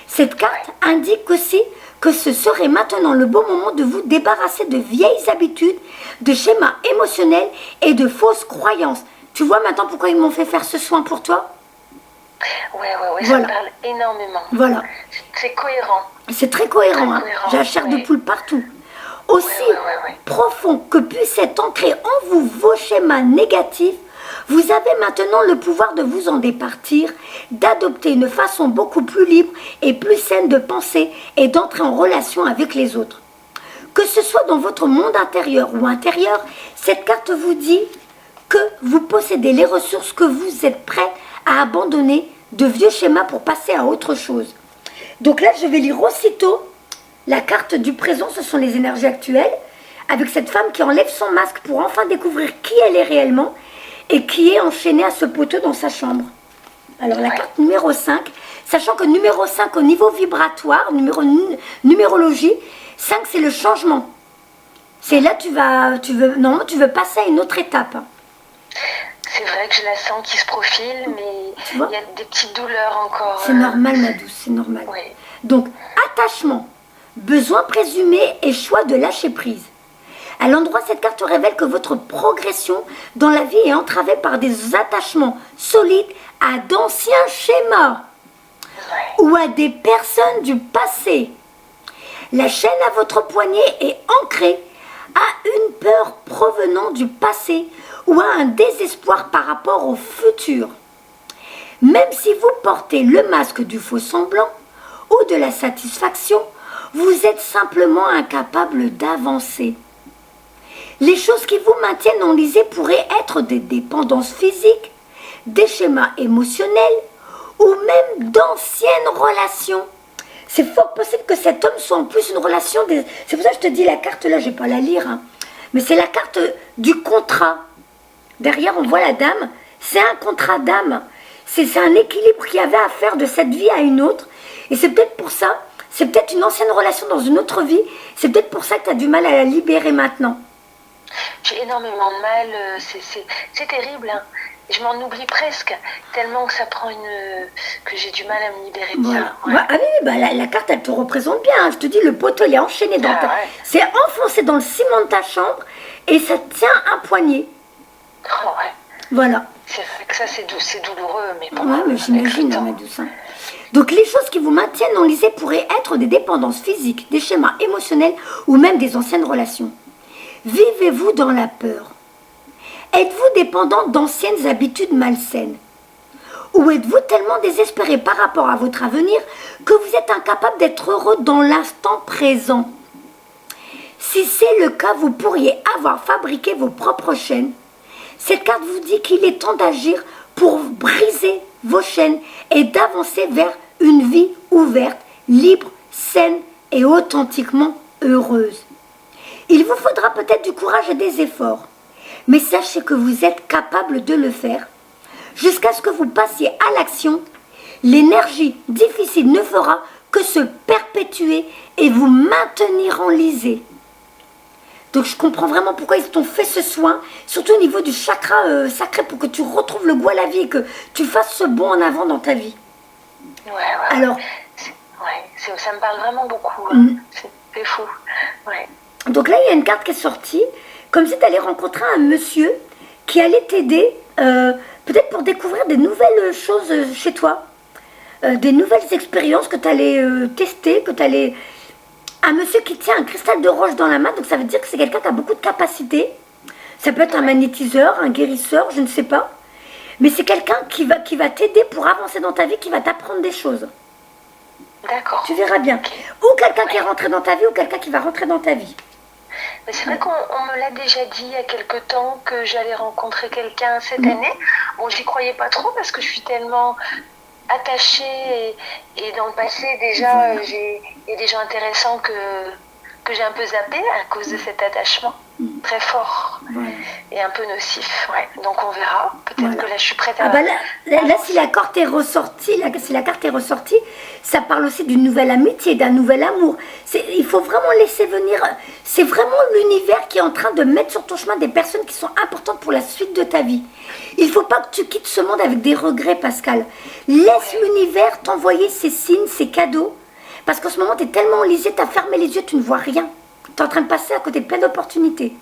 Cette carte indique aussi que ce serait maintenant le bon moment de vous débarrasser de vieilles habitudes, de schémas émotionnels et de fausses croyances. Tu vois maintenant pourquoi ils m'ont fait faire ce soin pour toi? Oui, ça me parle énormément. Voilà. C'est cohérent. C'est très cohérent, hein. J'ai la chair de poule partout. Aussi profond que puissent être ancrés en vous vos schémas négatifs, vous avez maintenant le pouvoir de vous en départir, d'adopter une façon beaucoup plus libre et plus saine de penser et d'entrer en relation avec les autres. Que ce soit dans votre monde intérieur ou intérieur, cette carte vous dit que vous possédez les ressources que vous êtes prêts à abandonner de vieux schémas pour passer à autre chose. Donc là, je vais lire aussitôt la carte du présent, ce sont les énergies actuelles, avec cette femme qui enlève son masque pour enfin découvrir qui elle est réellement et qui est enchaînée à ce poteau dans sa chambre. Alors la carte numéro 5, sachant que numéro 5 au niveau vibratoire, numérologie, 5 c'est le changement. C'est là tu veux passer à une autre étape. C'est vrai que je la sens qui se profile, mais il y a des petites douleurs encore. C'est normal ma douce, c'est normal. Oui. Donc attachement, besoin présumé et choix de lâcher prise. À l'endroit, cette carte révèle que votre progression dans la vie est entravée par des attachements solides à d'anciens schémas ou à des personnes du passé. La chaîne à votre poignet est ancrée à une peur provenant du passé ou à un désespoir par rapport au futur. Même si vous portez le masque du faux semblant, ou de la satisfaction, vous êtes simplement incapable d'avancer. Les choses qui vous maintiennent enlisé pourraient être des dépendances physiques, des schémas émotionnels ou même d'anciennes relations. C'est fort possible que cet homme soit en plus une relation. C'est pour ça que je te dis la carte là, je ne vais pas la lire, hein. Mais c'est la carte du contrat. Derrière, on voit la dame. C'est un contrat d'âme. C'est un équilibre qu'il y avait à faire de cette vie à une autre. Et c'est peut-être pour ça, c'est peut-être une ancienne relation dans une autre vie. C'est peut-être pour ça que tu as du mal à la libérer maintenant. J'ai énormément de mal, c'est terrible, hein. Je m'en oublie presque, tellement que ça prend que j'ai du mal à me libérer de voilà. ça. Ouais. Ah oui, bah la carte, elle te représente bien, hein. Je te dis, le poteau, il est enchaîné dans ta... Ouais. C'est enfoncé dans le ciment de ta chambre et ça tient un poignet. Oh, ouais. Voilà. C'est vrai que ça, c'est douloureux, mais bon. Ouais, mais j'imagine, ma douce. Hein. Donc, les choses qui vous maintiennent enlisées pourraient être des dépendances physiques, des schémas émotionnels ou même des anciennes relations. Vivez-vous dans la peur? Êtes-vous dépendant d'anciennes habitudes malsaines? Ou êtes-vous tellement désespéré par rapport à votre avenir que vous êtes incapable d'être heureux dans l'instant présent? Si c'est le cas, vous pourriez avoir fabriqué vos propres chaînes. Cette carte vous dit qu'il est temps d'agir pour briser vos chaînes et d'avancer vers une vie ouverte, libre, saine et authentiquement heureuse. Il vous faudra peut-être du courage et des efforts, mais sachez que vous êtes capable de le faire. Jusqu'à ce que vous passiez à l'action, l'énergie difficile ne fera que se perpétuer et vous maintenir enlisé. Donc je comprends vraiment pourquoi ils t'ont fait ce soin, surtout au niveau du chakra sacré, pour que tu retrouves le goût à la vie et que tu fasses ce bond en avant dans ta vie. Ouais. Alors, ça me parle vraiment beaucoup. Hein. C'est fou. Ouais. Donc là, il y a une carte qui est sortie, comme si tu allais rencontrer un monsieur qui allait t'aider, peut-être pour découvrir des nouvelles choses chez toi, des nouvelles expériences que tu allais tester, que tu allais... Un monsieur qui tient un cristal de roche dans la main, donc ça veut dire que c'est quelqu'un qui a beaucoup de capacités. Ça peut être un magnétiseur, un guérisseur, je ne sais pas. Mais c'est quelqu'un qui va t'aider pour avancer dans ta vie, qui va t'apprendre des choses. D'accord. Tu verras bien. Ou quelqu'un qui est rentré dans ta vie, ou quelqu'un qui va rentrer dans ta vie. Mais c'est vrai qu'on me l'a déjà dit il y a quelque temps que j'allais rencontrer quelqu'un cette année. Bon, j'y croyais pas trop parce que je suis tellement attachée et dans le passé déjà, il y a des gens intéressants que j'ai un peu zappé à cause de cet attachement très fort et un peu nocif. Ouais. Donc on verra. Peut-être que là je suis prête à... Là, si la carte est ressortie, ça parle aussi d'une nouvelle amitié, d'un nouvel amour. Il faut vraiment laisser venir. C'est vraiment l'univers qui est en train de mettre sur ton chemin des personnes qui sont importantes pour la suite de ta vie. Il ne faut pas que tu quittes ce monde avec des regrets, Pascal. Laisse l'univers t'envoyer ses signes, ses cadeaux. Parce qu'en ce moment, tu es tellement enlisé, tu as fermé les yeux, tu ne vois rien. Tu es en train de passer à côté de plein d'opportunités.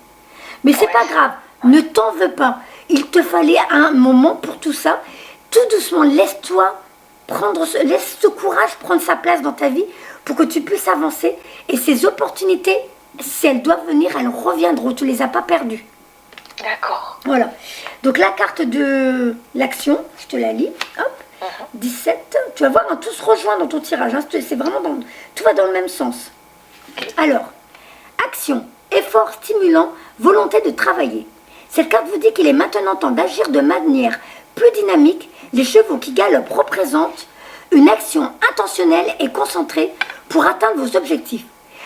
Mais c'est pas grave, ne t'en veux pas. Il te fallait un moment pour tout ça. Tout doucement, laisse ce courage prendre sa place dans ta vie pour que tu puisses avancer. Et ces opportunités, si elles doivent venir, elles reviendront. Tu ne les as pas perdues. D'accord. Voilà. Donc la carte de l'action, je te la lis. Hop. 17. Tu vas voir, tout se rejoint dans ton tirage. Hein. C'est vraiment tout va dans le même sens. Alors, action, effort stimulant, volonté de travailler. Cette carte vous dit qu'il est maintenant temps d'agir de manière plus dynamique. Les chevaux qui galopent représentent une action intentionnelle et concentrée pour atteindre vos objectifs.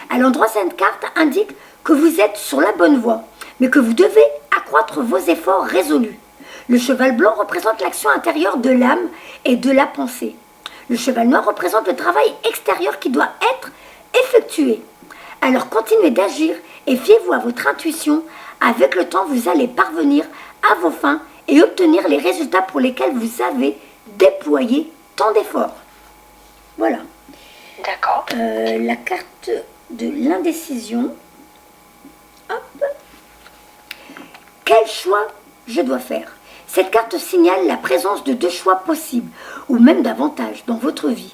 À l'endroit, cette carte indique que vous êtes sur la bonne voie, mais que vous devez accroître vos efforts résolus. Le cheval blanc représente l'action intérieure de l'âme et de la pensée. Le cheval noir représente le travail extérieur qui doit être effectué. Alors continuez d'agir et fiez-vous à votre intuition. Avec le temps, vous allez parvenir à vos fins et obtenir les résultats pour lesquels vous avez déployé tant d'efforts. Voilà. D'accord. La carte de l'indécision. Hop. Quel choix je dois faire? Cette carte signale la présence de 2 choix possibles, ou même davantage, dans votre vie.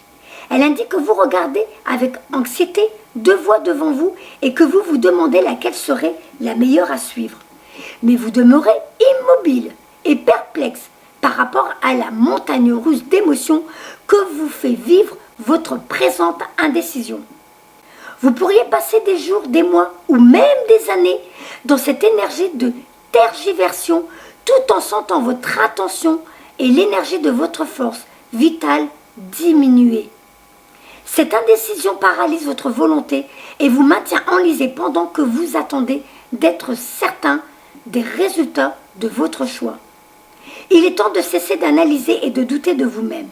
Elle indique que vous regardez avec anxiété 2 voies devant vous et que vous vous demandez laquelle serait la meilleure à suivre. Mais vous demeurez immobile et perplexe par rapport à la montagne russe d'émotions que vous fait vivre votre présente indécision. Vous pourriez passer des jours, des mois ou même des années dans cette énergie de tergiversion tout en sentant votre attention et l'énergie de votre force vitale diminuer. Cette indécision paralyse votre volonté et vous maintient enlisé pendant que vous attendez d'être certain des résultats de votre choix. Il est temps de cesser d'analyser et de douter de vous-même.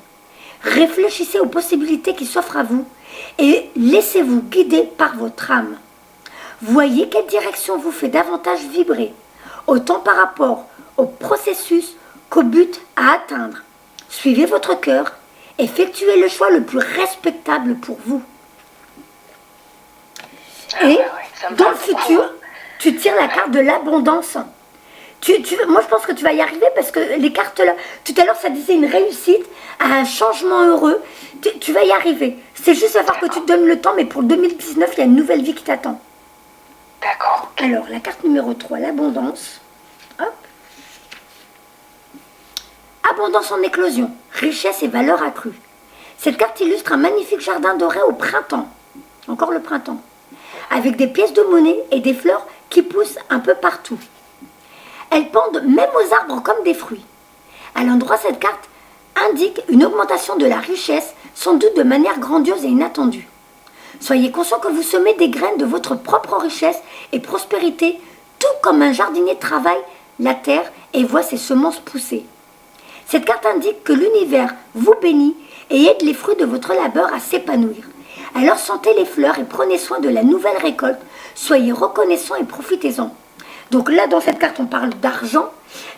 Réfléchissez aux possibilités qui s'offrent à vous et laissez-vous guider par votre âme. Voyez quelle direction vous fait davantage vibrer, autant par rapport au processus qu'au but à atteindre. Suivez votre cœur, effectuez le choix le plus respectable pour vous. Et dans le futur, tu tires la carte de l'abondance. Moi, je pense que tu vas y arriver parce que les cartes là, tout à l'heure, ça disait une réussite, un changement heureux. Tu vas y arriver. C'est juste à voir que tu te donnes le temps, mais pour 2019, il y a une nouvelle vie qui t'attend. D'accord. Alors, la carte numéro 3, l'abondance. Hop. Abondance en éclosion, richesse et valeur accrue. Cette carte illustre un magnifique jardin doré au printemps. Encore le printemps. Avec des pièces de monnaie et des fleurs qui poussent un peu partout. Elles pendent même aux arbres comme des fruits. À l'endroit, cette carte indique une augmentation de la richesse, sans doute de manière grandiose et inattendue. Soyez conscient que vous semez des graines de votre propre richesse et prospérité, tout comme un jardinier travaille la terre et voit ses semences pousser. Cette carte indique que l'univers vous bénit et aide les fruits de votre labeur à s'épanouir. Alors sentez les fleurs et prenez soin de la nouvelle récolte. Soyez reconnaissants et profitez-en. Donc là, dans cette carte, on parle d'argent.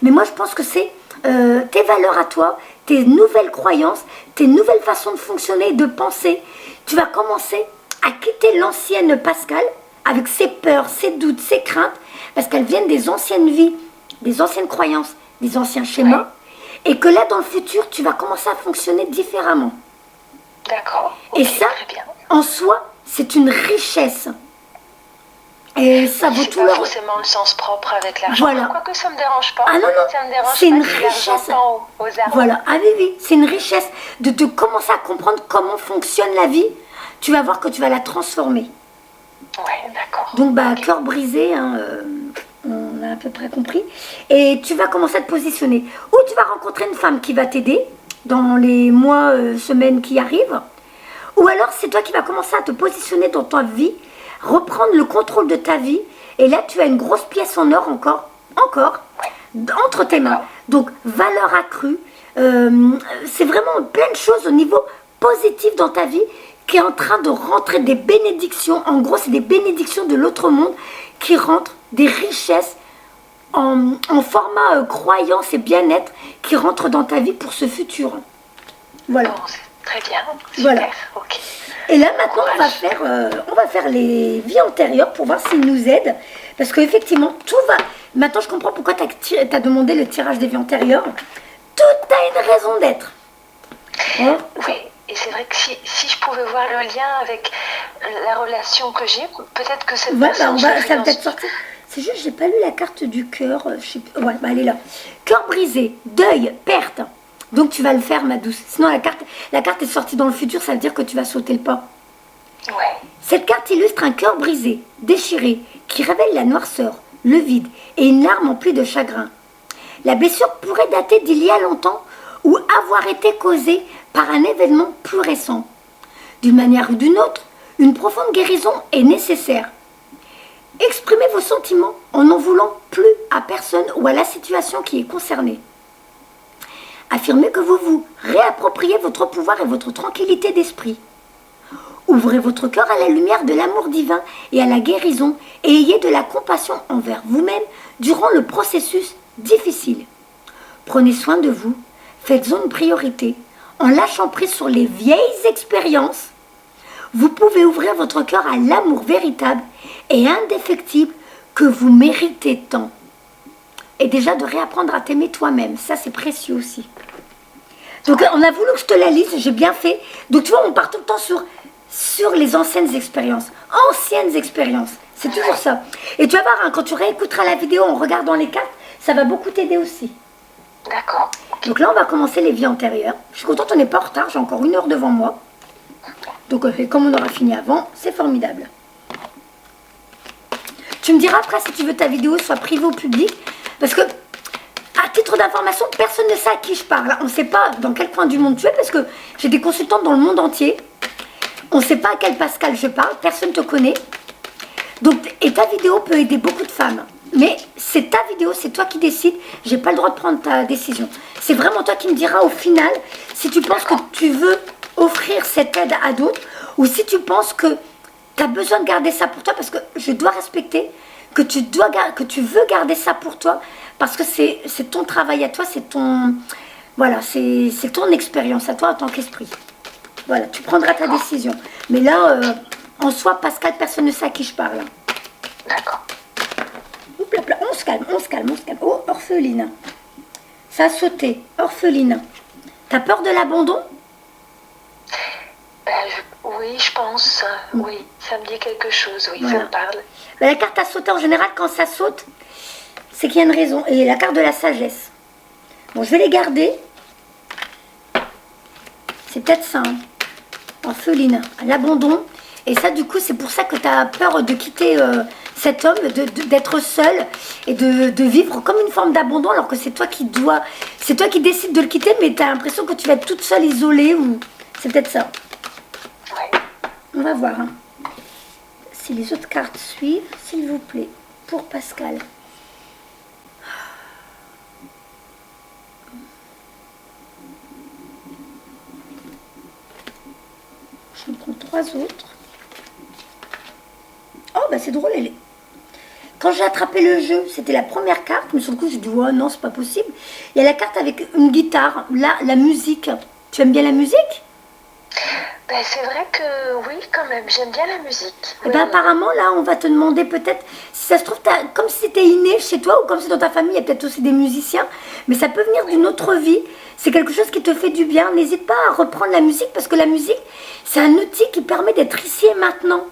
Mais moi, je pense que c'est tes valeurs à toi, tes nouvelles croyances, tes nouvelles façons de fonctionner et de penser. Tu vas commencer à quitter l'ancienne Pascal avec ses peurs, ses doutes, ses craintes, parce qu'elles viennent des anciennes vies, des anciennes croyances, des anciens schémas. Et que là, dans le futur, tu vas commencer à fonctionner différemment. D'accord. Et ça, en soi, c'est une richesse. Et ça vaut tout leur... leur... forcément le sens propre avec l'argent. Voilà. Quoique ça ne me dérange pas. Ah non, non, ça me dérange c'est pas une si richesse. aux arbres. Voilà, ah oui, oui, c'est une richesse de commencer à comprendre comment fonctionne la vie. Tu vas voir que tu vas la transformer. Ouais, d'accord. Donc, cœur brisé, hein, on a à peu près compris. Et tu vas commencer à te positionner. Ou tu vas rencontrer une femme qui va t'aider dans les mois, semaines qui arrivent. Ou alors, c'est toi qui vas commencer à te positionner dans ta vie, reprendre le contrôle de ta vie. Et là, tu as une grosse pièce en or encore, entre tes mains. Donc, valeur accrue. C'est vraiment plein de choses au niveau positif dans ta vie qui est en train de rentrer des bénédictions. En gros, c'est des bénédictions de l'autre monde qui rentrent, des richesses en format croyance et bien-être qui rentrent dans ta vie pour ce futur. Voilà. Bon, très bien. Super. Voilà. Ok. Et là, maintenant, on va faire les vies antérieures pour voir s'ils nous aident. Parce qu'effectivement, tout va... Maintenant, je comprends pourquoi tu as demandé le tirage des vies antérieures. Tout a une raison d'être. Hein? Oui. Et c'est vrai que si je pouvais voir le lien avec la relation que j'ai, peut-être que cette personne... ça va peut-être sortir. C'est juste, j'ai pas lu la carte du cœur. Elle est là. Cœur brisé, deuil, perte. Donc tu vas le faire, ma douce. Sinon, la carte est sortie dans le futur, ça veut dire que tu vas sauter le pas. Ouais. Cette carte illustre un cœur brisé, déchiré, qui révèle la noirceur, le vide et une larme emplie de chagrin. La blessure pourrait dater d'il y a longtemps ou avoir été causée par un événement plus récent. D'une manière ou d'une autre, une profonde guérison est nécessaire. Exprimez vos sentiments en n'en voulant plus à personne ou à la situation qui est concernée. Affirmez que vous vous réappropriez votre pouvoir et votre tranquillité d'esprit. Ouvrez votre cœur à la lumière de l'amour divin et à la guérison et ayez de la compassion envers vous-même durant le processus difficile. Prenez soin de vous, faites-en une priorité. En lâchant prise sur les vieilles expériences, vous pouvez ouvrir votre cœur à l'amour véritable et indéfectible que vous méritez tant. Et déjà de réapprendre à t'aimer toi-même, ça c'est précieux aussi. Donc on a voulu que je te la lise, j'ai bien fait. Donc tu vois, on part tout le temps sur les anciennes expériences. C'est toujours ça. Et tu vas voir, hein, quand tu réécouteras la vidéo en regardant les cartes, ça va beaucoup t'aider aussi. D'accord. Donc là, on va commencer les vies antérieures. Je suis contente, on n'est pas en retard, j'ai encore 1 heure devant moi. Donc comme on aura fini avant, c'est formidable. Tu me diras après si tu veux que ta vidéo soit privée ou publique. Parce que, à titre d'information, personne ne sait à qui je parle. On ne sait pas dans quel coin du monde tu es, parce que j'ai des consultantes dans le monde entier. On ne sait pas à quel Pascal je parle, personne ne te connaît. Donc, et ta vidéo peut aider beaucoup de femmes. Mais c'est ta vidéo, c'est toi qui décides. J'ai pas le droit de prendre ta décision. C'est vraiment toi qui me diras au final si tu penses que tu veux offrir cette aide à d'autres ou si tu penses que tu as besoin de garder ça pour toi, parce que je dois respecter que tu veux garder ça pour toi, parce que c'est ton travail à toi, c'est ton, voilà, c'est ton expérience à toi en tant qu'esprit. Voilà, tu prendras ta décision. Mais là, en soi, Pascal, personne ne sait à qui je parle. D'accord. Oups, là, on se calme, on se calme, on se calme. Oh, orpheline. Ça a sauté, orpheline. T'as peur de l'abandon? Oui, je pense. Oui, ça me dit quelque chose. Oui, voilà. ça me parle. La carte a sauté, en général, quand ça saute, c'est qu'il y a une raison. Et la carte de la sagesse. Bon, je vais les garder. C'est peut-être ça. Hein. Orpheline, l'abandon. Et ça, du coup, c'est pour ça que tu as peur de quitter cet homme, d'être seul et de vivre comme une forme d'abandon, alors que c'est toi qui décides de le quitter, mais tu as l'impression que tu vas être toute seule, isolée, ou c'est peut-être ça. Ouais. On va voir. Hein. Si les autres cartes suivent, s'il vous plaît, pour Pascal. Je me prends 3 autres. Oh, bah c'est drôle, elle est... Quand j'ai attrapé le jeu, c'était la première carte, mais sur le coup, j'ai dit, oh non, c'est pas possible. Il y a la carte avec une guitare, là, la musique. Tu aimes bien la musique? Ben, c'est vrai que oui, quand même, j'aime bien la musique. Eh ben, apparemment, là, on va te demander peut-être, si ça se trouve, comme si c'était inné chez toi, ou comme si dans ta famille, il y a peut-être aussi des musiciens, mais ça peut venir d'une autre vie. C'est quelque chose qui te fait du bien. N'hésite pas à reprendre la musique, parce que la musique, c'est un outil qui permet d'être ici et maintenant.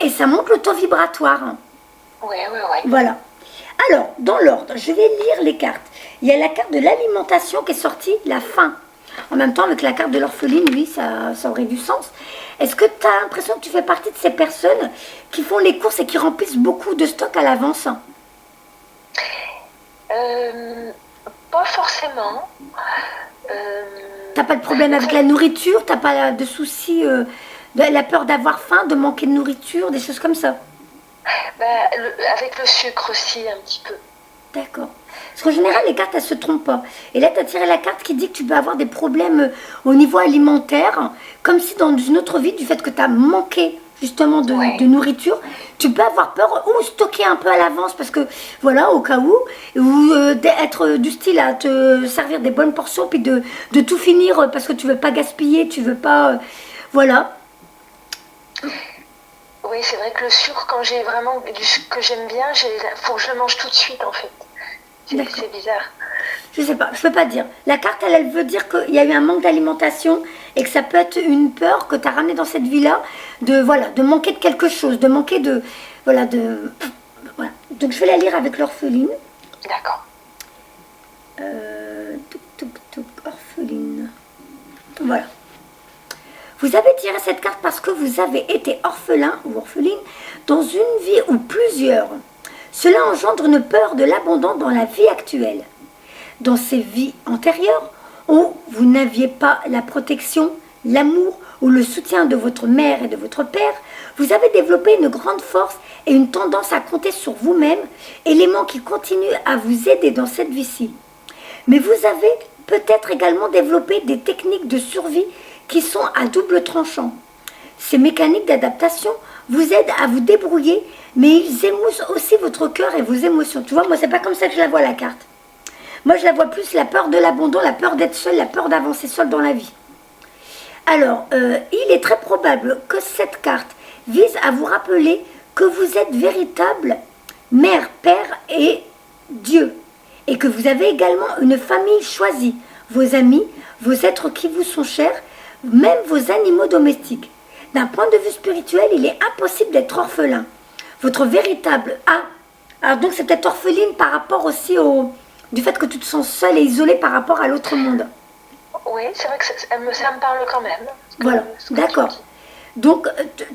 Et ça monte le taux vibratoire. Oui. Voilà. Alors, dans l'ordre, je vais lire les cartes. Il y a la carte de l'alimentation qui est sortie, la faim. En même temps, avec la carte de l'orpheline, oui, ça aurait du sens. Est-ce que tu as l'impression que tu fais partie de ces personnes qui font les courses et qui remplissent beaucoup de stock à l'avance? Pas forcément. T'as pas de problème avec la nourriture? T'as pas de soucis, la peur d'avoir faim, de manquer de nourriture, des choses comme ça? Avec le sucre aussi, un petit peu. D'accord. Parce qu'en général, les cartes, elles ne se trompent pas. Et là, tu as tiré la carte qui dit que tu peux avoir des problèmes au niveau alimentaire, comme si dans une autre vie, du fait que tu as manqué justement de nourriture, tu peux avoir peur ou stocker un peu à l'avance, parce que, voilà, au cas où, ou être du style à te servir des bonnes portions, puis de tout finir parce que tu veux pas gaspiller, tu veux pas... voilà. Oui, c'est vrai que le sucre, quand j'ai vraiment du sucre que j'aime bien, faut que je le mange tout de suite, en fait. C'est bizarre. Je sais pas, je peux pas dire. La carte, elle veut dire qu'il y a eu un manque d'alimentation et que ça peut être une peur que tu as ramenée dans cette vie-là, de manquer de quelque chose, de manquer de... Voilà. Donc je vais la lire avec l'orpheline. D'accord. Orpheline. Voilà. Vous avez tiré cette carte parce que vous avez été orphelin ou orpheline dans une vie ou plusieurs. Cela engendre une peur de l'abandon dans la vie actuelle. Dans ces vies antérieures, où vous n'aviez pas la protection, l'amour ou le soutien de votre mère et de votre père, vous avez développé une grande force et une tendance à compter sur vous-même, élément qui continue à vous aider dans cette vie-ci. Mais vous avez peut-être également développé des techniques de survie qui sont à double tranchant. Ces mécaniques d'adaptation vous aident à vous débrouiller, mais ils émoussent aussi votre cœur et vos émotions. Tu vois, moi, c'est pas comme ça que je la vois, la carte. Moi, je la vois plus la peur de l'abandon, la peur d'être seule, la peur d'avancer seule dans la vie. Alors, il est très probable que cette carte vise à vous rappeler que vous êtes véritable mère, père et Dieu. Et que vous avez également une famille choisie, vos amis, vos êtres qui vous sont chers, même vos animaux domestiques. D'un point de vue spirituel, il est impossible d'être orphelin. Votre véritable... alors donc c'est peut-être orpheline par rapport aussi du fait que tu te sens seule et isolée par rapport à l'autre monde. Oui, c'est vrai que ça me parle quand même. Voilà, d'accord. Donc,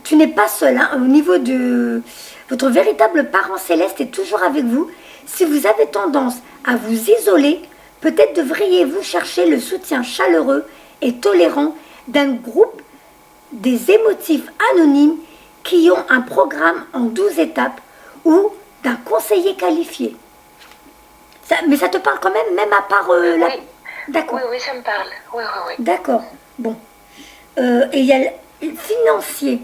tu n'es pas seule. Hein. Au niveau de votre véritable parent céleste est toujours avec vous. Si vous avez tendance à vous isoler, peut-être devriez-vous chercher le soutien chaleureux et tolérant d'un groupe des émotifs anonymes qui ont un programme en 12 étapes ou d'un conseiller qualifié. Mais ça te parle quand même à part la... Oui. D'accord. Oui, ça me parle. Oui. D'accord. Bon. Et il y a le financier,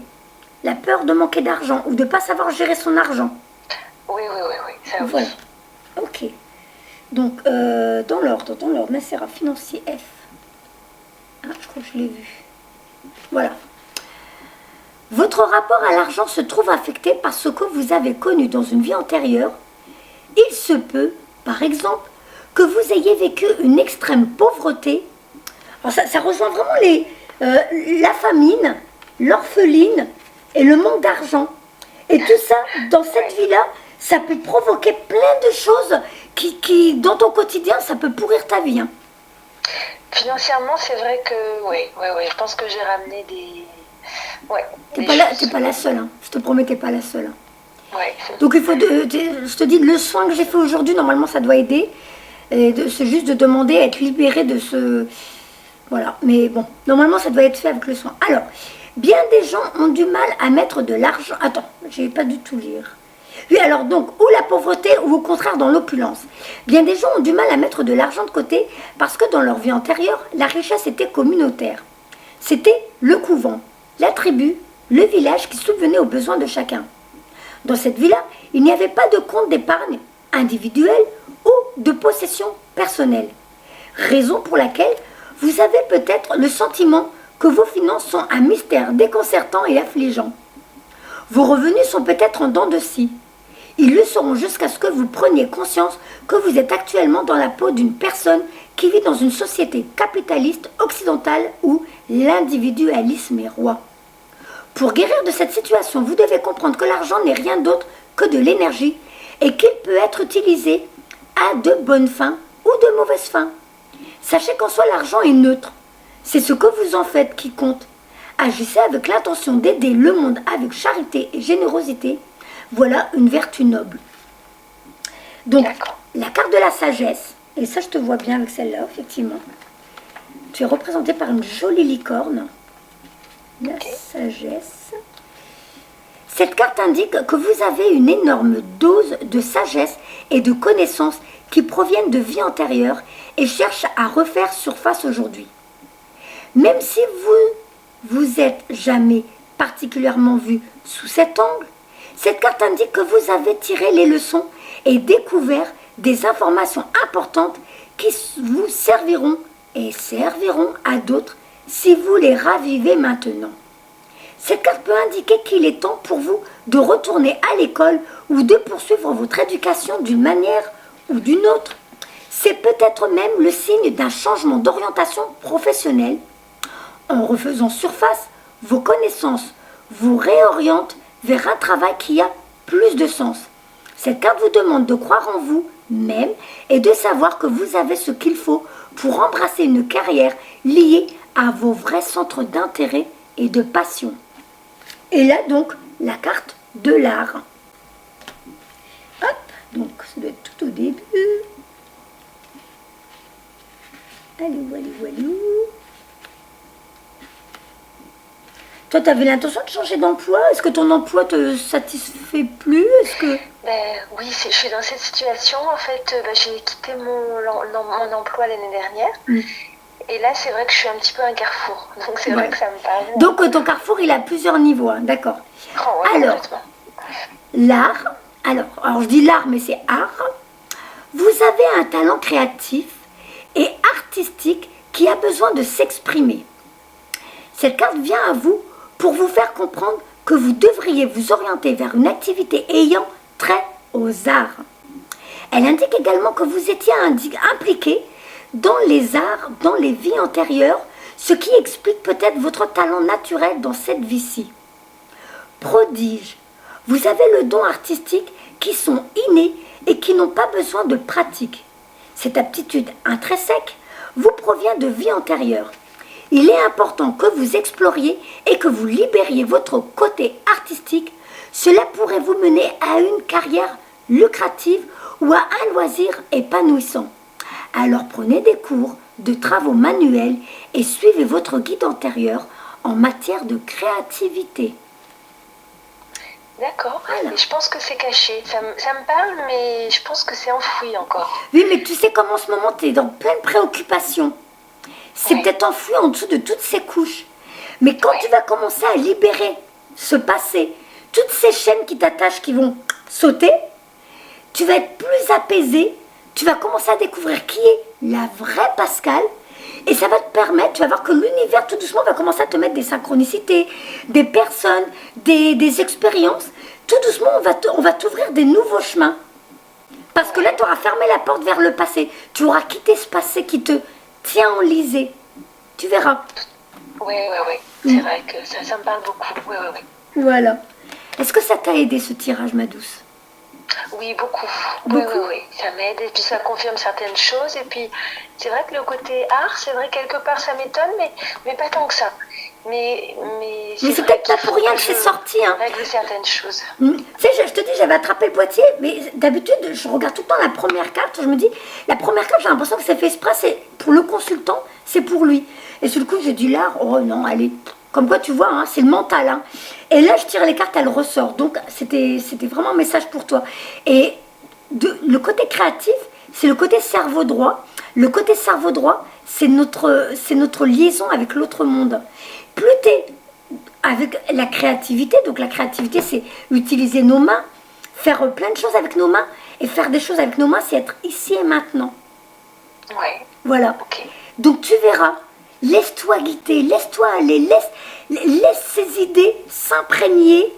la peur de manquer d'argent ou de ne pas savoir gérer son argent. Oui, ça voilà. Oui. Ok. Donc, dans l'ordre, Nacera, financier F. Ah, je crois que je l'ai vu. Voilà. Votre rapport à l'argent se trouve affecté par ce que vous avez connu dans une vie antérieure. Il se peut, par exemple, que vous ayez vécu une extrême pauvreté. Alors ça rejoint vraiment la famine, l'orpheline et le manque d'argent. Et tout ça, dans cette vie-là, ça peut provoquer plein de choses qui dans ton quotidien, ça peut pourrir ta vie. Hein. Financièrement, c'est vrai que, oui, je pense que j'ai ramené des... Ouais, t'es pas la seule, hein. Je te promets, t'es pas la seule. Hein. Ouais. Donc il faut, je te dis, le soin que j'ai fait aujourd'hui, normalement ça doit aider. C'est juste de demander à être libéré de ce... Voilà, mais bon, normalement ça doit être fait avec le soin. Alors, bien des gens ont du mal à mettre de l'argent... Attends, je vais pas du tout lire. Oui, alors donc, ou la pauvreté, ou au contraire dans l'opulence. Bien des gens ont du mal à mettre de l'argent de côté parce que dans leur vie antérieure, la richesse était communautaire. C'était le couvent, la tribu, le village qui subvenait aux besoins de chacun. Dans cette vie-là, il n'y avait pas de compte d'épargne individuel ou de possession personnelle. Raison pour laquelle vous avez peut-être le sentiment que vos finances sont un mystère déconcertant et affligeant. Vos revenus sont peut-être en dents de scie. Ils le seront jusqu'à ce que vous preniez conscience que vous êtes actuellement dans la peau d'une personne qui vit dans une société capitaliste occidentale où l'individualisme est roi. Pour guérir de cette situation, vous devez comprendre que l'argent n'est rien d'autre que de l'énergie et qu'il peut être utilisé à de bonnes fins ou de mauvaises fins. Sachez qu'en soi, l'argent est neutre. C'est ce que vous en faites qui compte. Agissez avec l'intention d'aider le monde avec charité et générosité. Voilà une vertu noble. Donc, la carte de la sagesse, et ça je te vois bien avec celle-là, effectivement. Tu es représentée par une jolie licorne. La sagesse. Cette carte indique que vous avez une énorme dose de sagesse et de connaissances qui proviennent de vies antérieures et cherchent à refaire surface aujourd'hui. Même si vous êtes jamais particulièrement vu sous cet angle, cette carte indique que vous avez tiré les leçons et découvert des informations importantes qui vous serviront et serviront à d'autres si vous les ravivez maintenant. Cette carte peut indiquer qu'il est temps pour vous de retourner à l'école ou de poursuivre votre éducation d'une manière ou d'une autre. C'est peut-être même le signe d'un changement d'orientation professionnelle. En refaisant surface, vos connaissances vous réorientent vers un travail qui a plus de sens. Cette carte vous demande de croire en vous-même et de savoir que vous avez ce qu'il faut pour embrasser une carrière liée à vos vrais centres d'intérêt et de passion. Et là donc, la carte de l'art. Hop, donc ça doit être tout au début. Allez. Toi, tu avais l'intention de changer d'emploi? Est-ce que ton emploi te satisfait plus? Oui, je suis dans cette situation. En fait, j'ai quitté mon emploi l'année dernière. Et là, c'est vrai que je suis un petit peu un carrefour. Donc, c'est vrai que ça me parle. Donc, ton carrefour, il a plusieurs niveaux. Hein, d'accord. Oh, ouais, alors, l'art. Alors, je dis l'art, mais c'est art. Vous avez un talent créatif et artistique qui a besoin de s'exprimer. Cette carte vient à vous pour vous faire comprendre que vous devriez vous orienter vers une activité ayant trait aux arts. Elle indique également que vous étiez impliqué dans les arts, dans les vies antérieures, ce qui explique peut-être votre talent naturel dans cette vie-ci. Prodige, vous avez le don artistique qui sont innés et qui n'ont pas besoin de pratique. cette aptitude intrinsèque vous provient de vie antérieure. Il est important que vous exploriez et que vous libériez votre côté artistique. Cela pourrait vous mener à une carrière lucrative ou à un loisir épanouissant. Alors prenez des cours de travaux manuels et suivez votre guide antérieur en matière de créativité. D'accord, voilà. Et je pense que c'est caché. Ça me parle, mais je pense que c'est enfoui encore. Oui, mais tu sais comme en ce moment, tu es dans pleine préoccupation. C'est peut-être enfoui en dessous de toutes ces couches. Mais quand tu vas commencer à libérer ce passé, toutes ces chaînes qui t'attachent, qui vont sauter, tu vas être plus apaisé, tu vas commencer à découvrir qui est la vraie Pascale, et ça va te permettre, tu vas voir que l'univers tout doucement va commencer à te mettre des synchronicités, des personnes, des expériences. Tout doucement, on va t'ouvrir des nouveaux chemins. Parce que là, tu auras fermé la porte vers le passé. Tu auras quitté ce passé qui te tient enlisé. Tu verras. Oui. C'est vrai que ça me parle beaucoup. Oui. Voilà. Est-ce que ça t'a aidé ce tirage, ma douce? Oui, beaucoup. Oui. Ça m'aide et puis ça confirme certaines choses. Et puis, c'est vrai que le côté art, c'est vrai, quelque part, ça m'étonne, mais pas tant que ça. Mais c'est peut-être pas pour rien que c'est sorti. Hein. Régler certaines choses. Tu sais, je te dis, j'avais attrapé le boîtier, mais d'habitude, je regarde tout le temps la première carte. Je me dis, la première carte, j'ai l'impression que c'est fait exprès, c'est pour le consultant, c'est pour lui. Et sur le coup, j'ai dit là, oh non, allez. Comme quoi, tu vois, hein, c'est le mental. Hein. Et là, je tire les cartes, elles ressortent. Donc, c'était vraiment un message pour toi. Et le côté créatif, c'est le côté cerveau droit. Le côté cerveau droit, c'est notre liaison avec l'autre monde. Plus tu es avec la créativité, donc la créativité, c'est utiliser nos mains, faire plein de choses avec nos mains. Et faire des choses avec nos mains, c'est être ici et maintenant. Ouais. Voilà. Okay. Donc, tu verras. Laisse-toi guider, laisse-toi aller, laisse ces idées s'imprégner,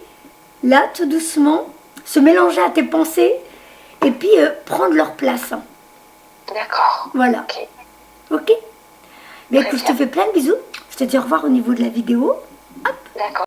là, tout doucement, se mélanger à tes pensées, et puis prendre leur place. D'accord. Voilà. Ok. Mais écoute, je te fais plein de bisous. Je te dis au revoir au niveau de la vidéo. Hop. D'accord.